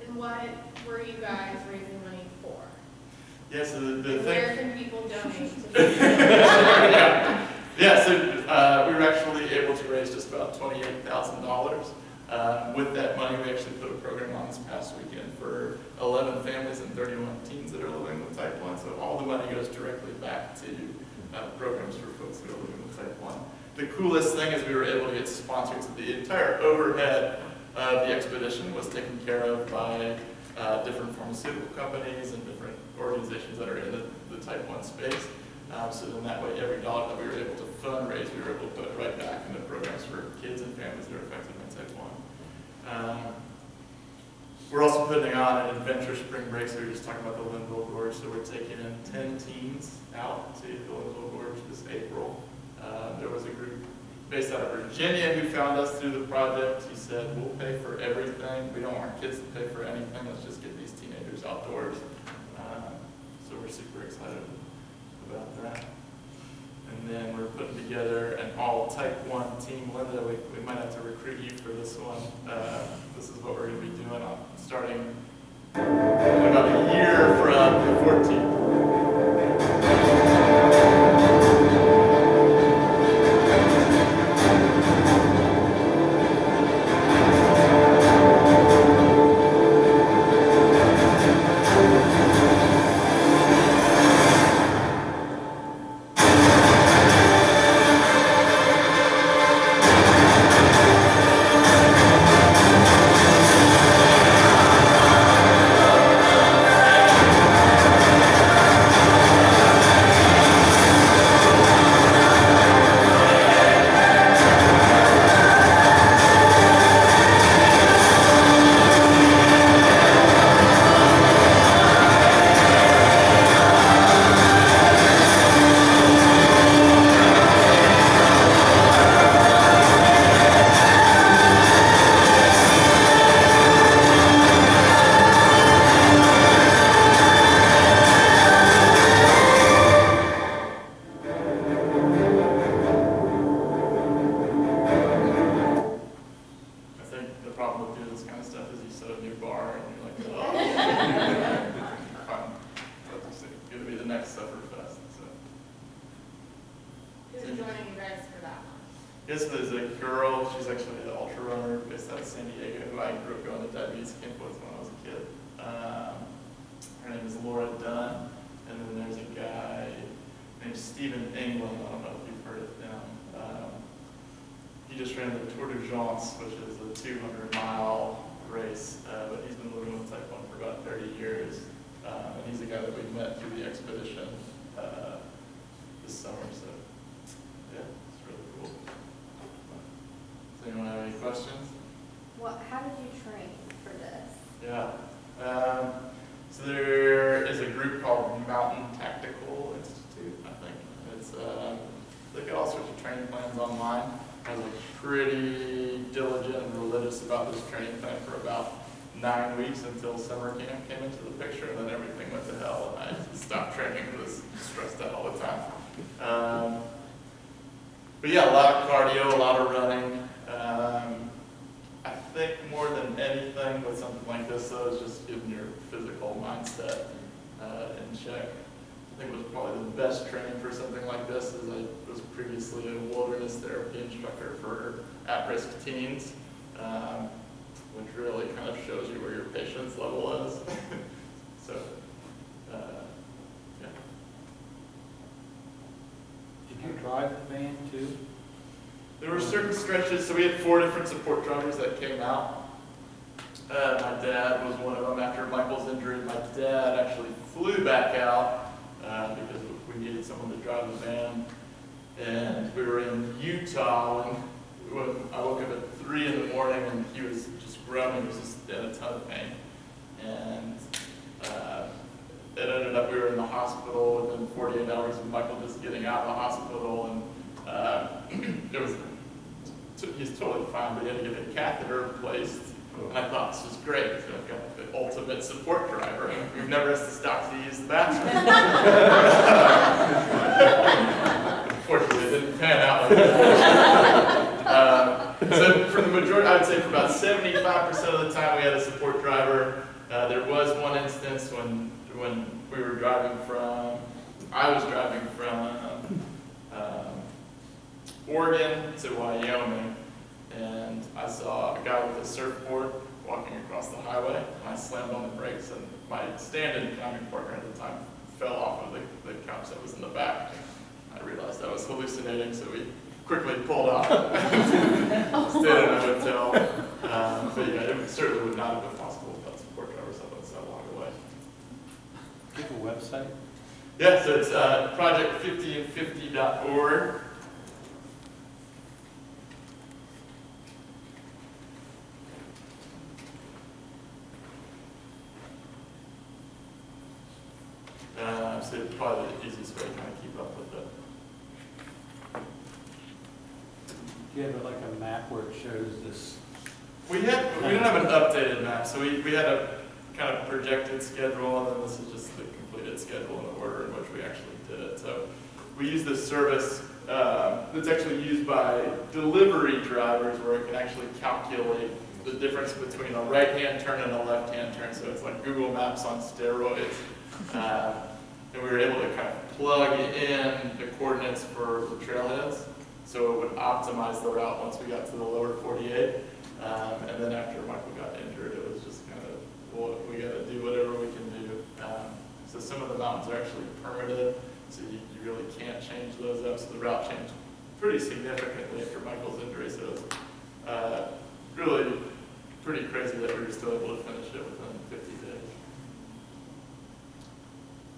And what were you guys raising money for? Yeah, so the And thing. where can people donate? Yeah, so we were actually able to raise just about $28,000. With that money, we actually put a program on this past weekend for 11 families and 31 teens that are living with type 1. So all the money goes directly back to programs for folks who are living with type 1. The coolest thing is we were able to get sponsored, so the entire overhead of the expedition was taken care of by different pharmaceutical companies and different organizations that are in the type 1 space. So then that way, every dollar that we were able to fundraise, we were able to put right back into programs for kids and families that are affected by type 1. We're also putting on an adventure spring break, so we were just talking about the Linville Gorge, so we're taking in 10 teens out to the Linville Gorge this April. There was a group based out of Virginia who found us through the project. He said, we'll pay for everything. We don't want kids to pay for anything. Let's just get these teenagers outdoors. So we're super excited about that. And then we're putting together an all type 1 team. Linda, we might have to recruit you for this one. This is what we're going to be doing starting in about a year from the 14th. Yes, there's a girl, she's actually an ultra runner based out of San Diego, who I grew up going to diabetes camp with when I was a kid. Her name is Laura Dunn, and then there's a guy named Stephen England. I don't know if you've heard of him. He just ran the Tour de France, which is a 200-mile race, but he's been living with type 1 for about 30 years. And he's a guy that we met through the expedition this summer, so yeah, it's really cool. Does anyone have any questions? Well, how did you train for this? Yeah. So there is a group called Mountain Tactical Institute, I think. It's they get all sorts of training plans online. I was pretty diligent and religious about this training plan for about 9 weeks until summer camp came into the picture, and then everything went to hell, and I stopped training and was stressed out all the time. But yeah, a lot of cardio, a lot of running. I think more than anything with something like this, though, is just getting your physical mindset in check. I think it was probably the best training for something like this, as I was previously a wilderness therapy instructor for at-risk teens, which really kind of shows you where your patience level is. So, yeah. Did you drive the van too? There were certain stretches, so we had 4 different support drivers that came out. My dad was one of them. After Michael's injury, my dad actually flew back out because we needed someone to drive the van. And we were in Utah when I woke up at 3 in the morning and he was just groaning. He was just in a ton of pain. And it ended up we were in the hospital within 48 hours of Michael just getting out of the hospital. And it was, he's totally fine, but he had to get a catheter replaced. And I thought, this is great, because I've got the ultimate support driver. We've never has to stop to use the bathroom. Unfortunately, it didn't pan out like that. So for the majority, I would say for about 75% of the time we had a support driver. There was one instance when I was driving from Oregon to Wyoming, and I saw a guy with a surfboard walking across the highway, and I slammed on the brakes, and my stand-in climbing partner at the time fell off of the couch that was in the back. I realized I was hallucinating, so we quickly pulled off. Stayed in a hotel. But yeah, it certainly would not have been possible without support drivers up on so long away. Do you have a website? Yeah, so it's project50and50.org. So it's probably the easiest way to kind of keep up with it. Do you have like a map where it shows this? We don't have an updated map, so we had a kind of projected schedule, and then this is just the completed schedule in the order in which we actually did it. So we use this service that's actually used by delivery drivers, where it can actually calculate the difference between a right-hand turn and a left-hand turn. So it's like Google Maps on steroids. And we were able to kind of plug in the coordinates for the trailheads, so it would optimize the route once we got to the lower 48. And then after Michael got injured, it was just kind of, well, we got to do whatever we can do. So some of the mountains are actually permitted, so you really can't change those up. So the route changed pretty significantly after Michael's injury. So it was really pretty crazy that we were still able to finish it within 50 days.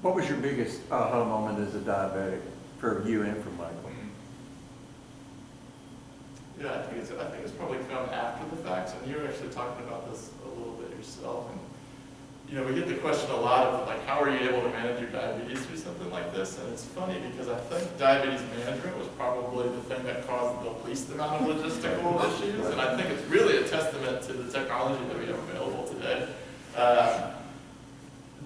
What was your biggest aha moment as a diabetic for you and for Michael? Yeah, I think it's probably come after the fact, and you were actually talking about this a little bit yourself. And you know, we get the question a lot of like, how are you able to manage your diabetes through something like this? And it's funny because I think diabetes management was probably the thing that caused the least amount of logistical issues, and I think it's really a testament to the technology that we have available today.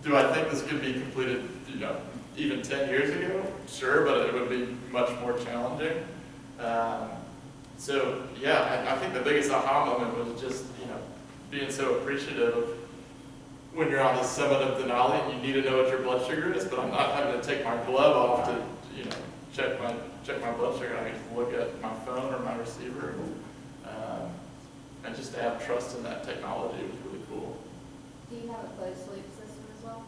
Do I think this could be completed, you know, even 10 years ago? Sure, but it would be much more challenging. So yeah, I think the biggest aha moment was just, you know, being so appreciative of when you're on the summit of Denali and you need to know what your blood sugar is, but I'm not having to take my glove off to, you know, check my blood sugar. I can just look at my phone or my receiver, and just to have trust in that technology was really cool. Do you have a closed loop system as well?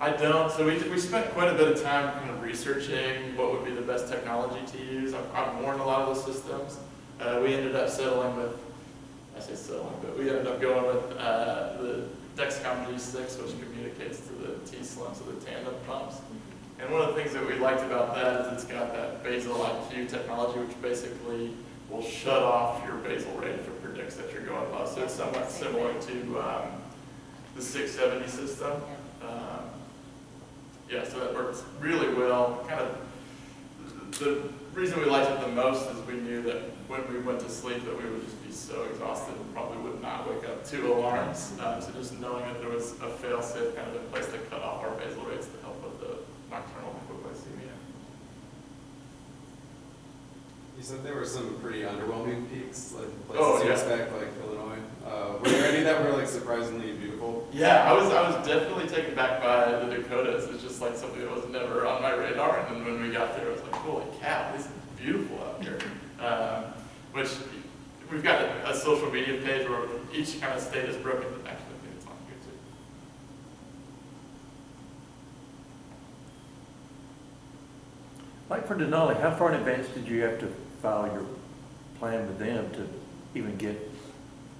I don't. So we spent quite a bit of time kind of researching what would be the best technology to use. I've worn a lot of the systems. We ended up settling with, I say settling, but we ended up going with the Dexcom G6, which communicates to the T-Slim, so the tandem pumps. And one of the things that we liked about that is it's got that basal IQ technology, which basically will shut off your basal rate if it predicts that you're going low. So it's somewhat similar to the 670 system. Yeah, so that works really well. Kind of the reason we liked it the most is we knew that when we went to sleep that we would just be so exhausted and probably would not wake up to alarms. So just knowing that there was a fail-safe kind of in place to cut off our basal rates to help with the nocturnal hypoglycemia. You said there were some pretty underwhelming peaks, like places Oh, you yeah. expect, like Illinois. Were there any that were like surprisingly beautiful? Yeah, I was definitely taken back by the Dakotas. It's just like something that was never on my radar. And then when we got there, I was like, holy cow, this is beautiful out here. Which we've got a social media page where each kind of state is broken. Actually, I think it's on here too. Like for Denali, how far in advance did you have to file your plan with them to even get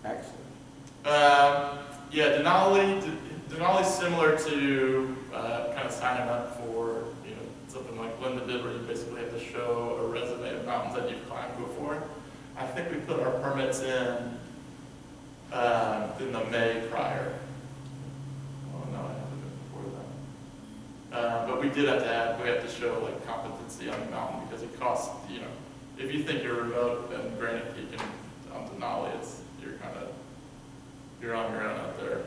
access? Yeah, Denali's similar to kind of signing up for, you know, something like Linda did, where you basically have to show a resume of mountains that you've climbed before. I think we put our permits in the May prior. Oh no, I haven't been before that. But we did have to show like competency on the mountain, because it costs, you know, if you think you're remote, then Granite Peak and on Denali, you're on your own out there.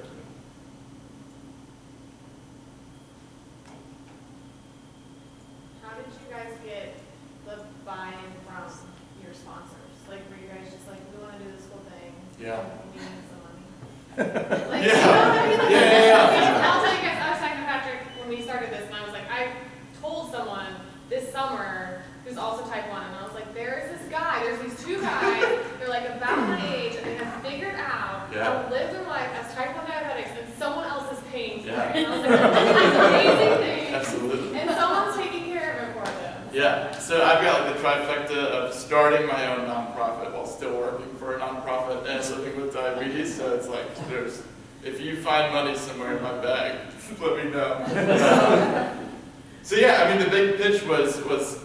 How did you guys get the buy-in from your sponsors? Like, were you guys just like, we want to do this whole thing? Yeah. We need some money. Like, Yeah. you know what I mean? Like, Yeah. I'll tell you guys, I was talking to Patrick when we started summer who's also type 1, and I was like, there's these two guys, they're like about my age, and they have figured out how to live their life as type 1 diabetics, and someone else is paying for it. And I was like, this is an amazing thing. Absolutely. And someone's taking care of it for them. Yeah, so I've got like the trifecta of starting my own nonprofit while still working for a nonprofit and living with diabetes. So it's like, if you find money somewhere in my bag, let me know. So yeah, I mean, the big pitch was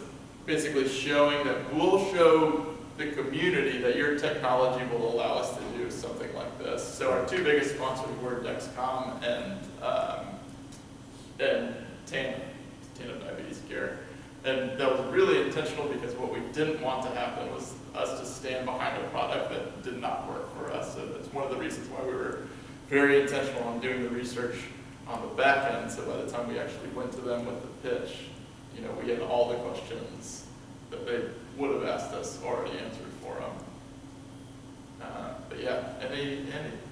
basically showing that we'll show the community that your technology will allow us to do something like this. So our two biggest sponsors were Dexcom and TANF Diabetes Care. And that was really intentional because what we didn't want to happen was us to stand behind a product that did not work for us. So that's one of the reasons why we were very intentional on doing the research on the back end. So by the time we actually went to them with the pitch, you know, we had all the questions that they would have asked us already answered for them. But yeah, any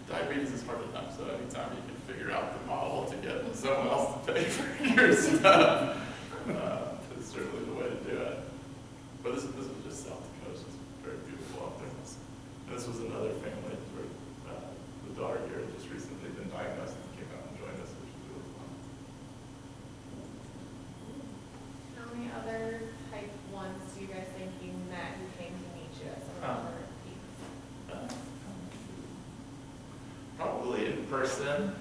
diabetes is hard enough. So anytime you can figure out the model to get someone else to pay for your stuff, is certainly the way to do it. But this was just South Dakota. It's very beautiful out there. And this was another family where the daughter here had just recently been diagnosed and came out and joined us, which was really fun. How many other type 1s do you guys think you met who came to meet you at some of our peaks? Probably in person,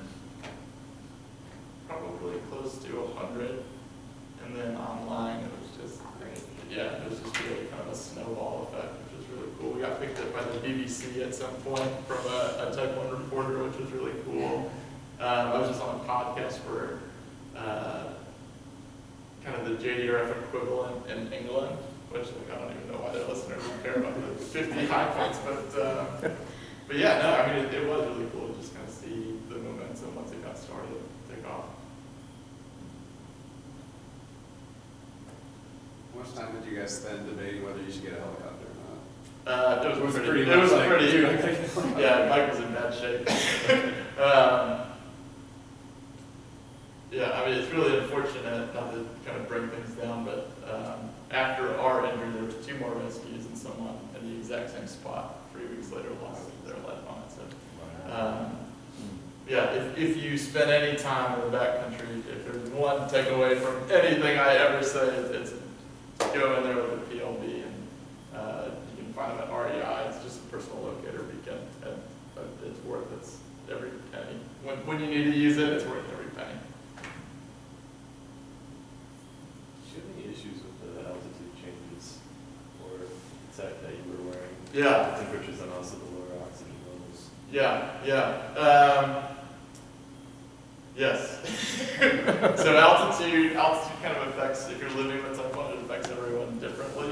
probably close to 100. And then online, it was just Crazy. Yeah, it was just really kind of a snowball effect, which was really cool. We got picked up by the BBC at some point from a type 1 reporter, which was really cool. I was just on a podcast for kind of the JDRF equivalent in England, which like, I don't even know why their listeners don't care about the 50 high points, but yeah, no, I mean, it was really cool to just kind of see the momentum once it got started take off. How much time did you guys spend debating whether you should get a helicopter or not? It was much pretty, like, yeah, Mike was in bad shape. Yeah, I mean, it's really unfortunate, not to kind of bring things down, but after our injury, there was 2 more rescues and someone in the exact same spot 3 weeks later lost their life on it. So, yeah, if you spend any time in the backcountry, if there's one takeaway from anything I ever say, it's go in there with a PLB, and you can find them at REI. It's just a personal locator beacon, and it's worth every penny. When you need to use it, it's worth every penny. Do you have any issues with the altitude changes or the tech that you were wearing? Yeah. The temperatures and also the lower oxygen levels. Yeah. Yes. So altitude kind of affects, if you're living with type 1, it affects everyone differently.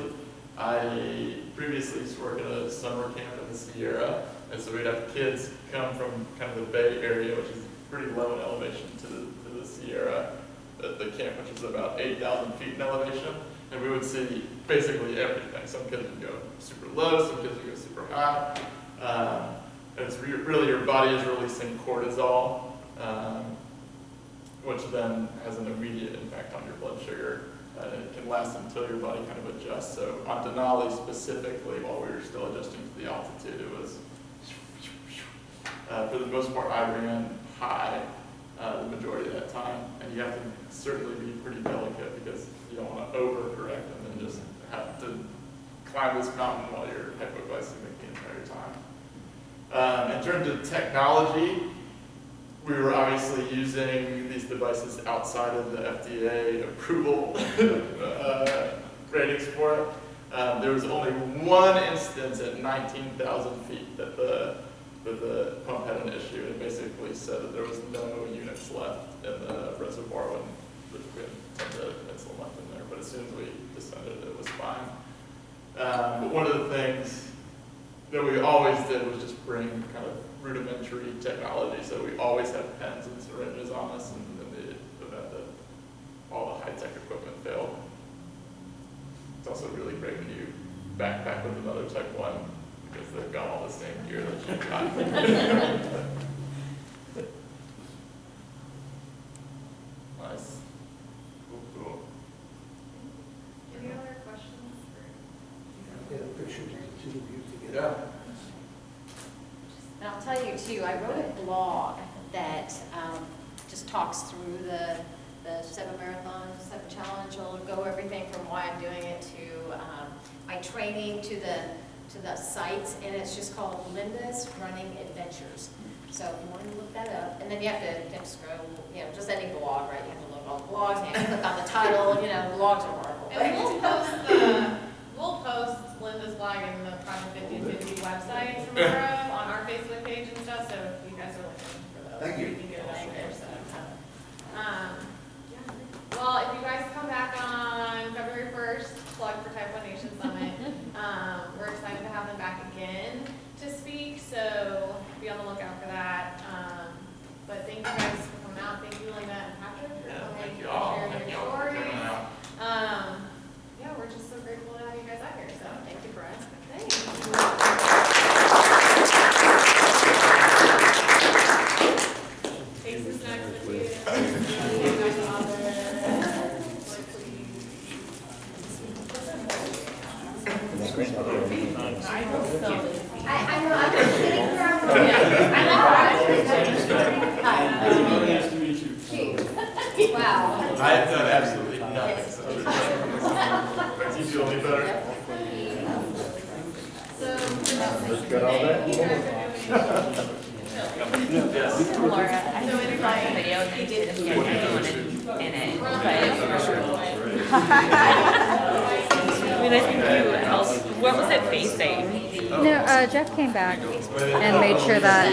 I previously used to work at a summer camp in the Sierra, and so we'd have kids come from kind of the Bay Area, which is pretty low in elevation, to the Sierra, the camp, which is about 8,000 feet in elevation, and we would see basically everything. Some kids would go super low, some kids would go super high, and it's really your body is releasing cortisol, which then has an immediate impact on your blood sugar. It can last until your body kind of adjusts. So on Denali specifically, while we were still adjusting to the altitude, it was, for the most part, I ran high the majority of that time. And you have to certainly be pretty delicate because you don't want to overcorrect and then just have to climb this mountain while you're hypoglycemic the entire time. In terms of technology, we were obviously using these devices outside of the FDA approval ratings for it. There was only one instance at 19,000 feet that the pump had an issue. It basically said that there was no units left in the reservoir when we had tons of insulin left in there. But as soon as we descended, it was fine. But one of the things that we always did was just bring kind of rudimentary technology. So we always had pens and syringes on us in the event that all the high-tech equipment failed. It's also really great when you backpack with another type 1 because they've got all the same gear that you've got. Nice. Cool. Yeah. And I'll tell you too, I wrote a blog that just talks through the 7 marathon, 7 challenge. It'll go everything from why I'm doing it to my training to the sites, and it's just called Linda's Running Adventures. So if you want to look that up, and then you have to scroll, just any blog, right? You have to look all the blogs, and you have to click on the title, blogs are horrible. And we'll post Linda's blog and the Project 5050 website tomorrow on our Facebook page and stuff, so if you guys are looking for those. Thank you. can get it out there, so. Yeah. Well, if you guys come back on February 1st, plug for Type 1 Nation Summit, we're excited to have them back again to speak, so be on the lookout for that. But thank you guys for coming out. Thank you, Elena and Patrick, for Yeah, coming thank you and all. sharing Thank you your all for stories. coming out. Yeah, we're just so grateful to have you guys out here, so Thank you for asking. thanks. Faces next with you. Nice to meet you. Wow. I have done absolutely nothing. So do you feel any better? So, Just got all that? Yes. Laura, I just saw the video and they did everyone in it, I mean, I think you helped, what was it facing? No, Jeff came back and made sure that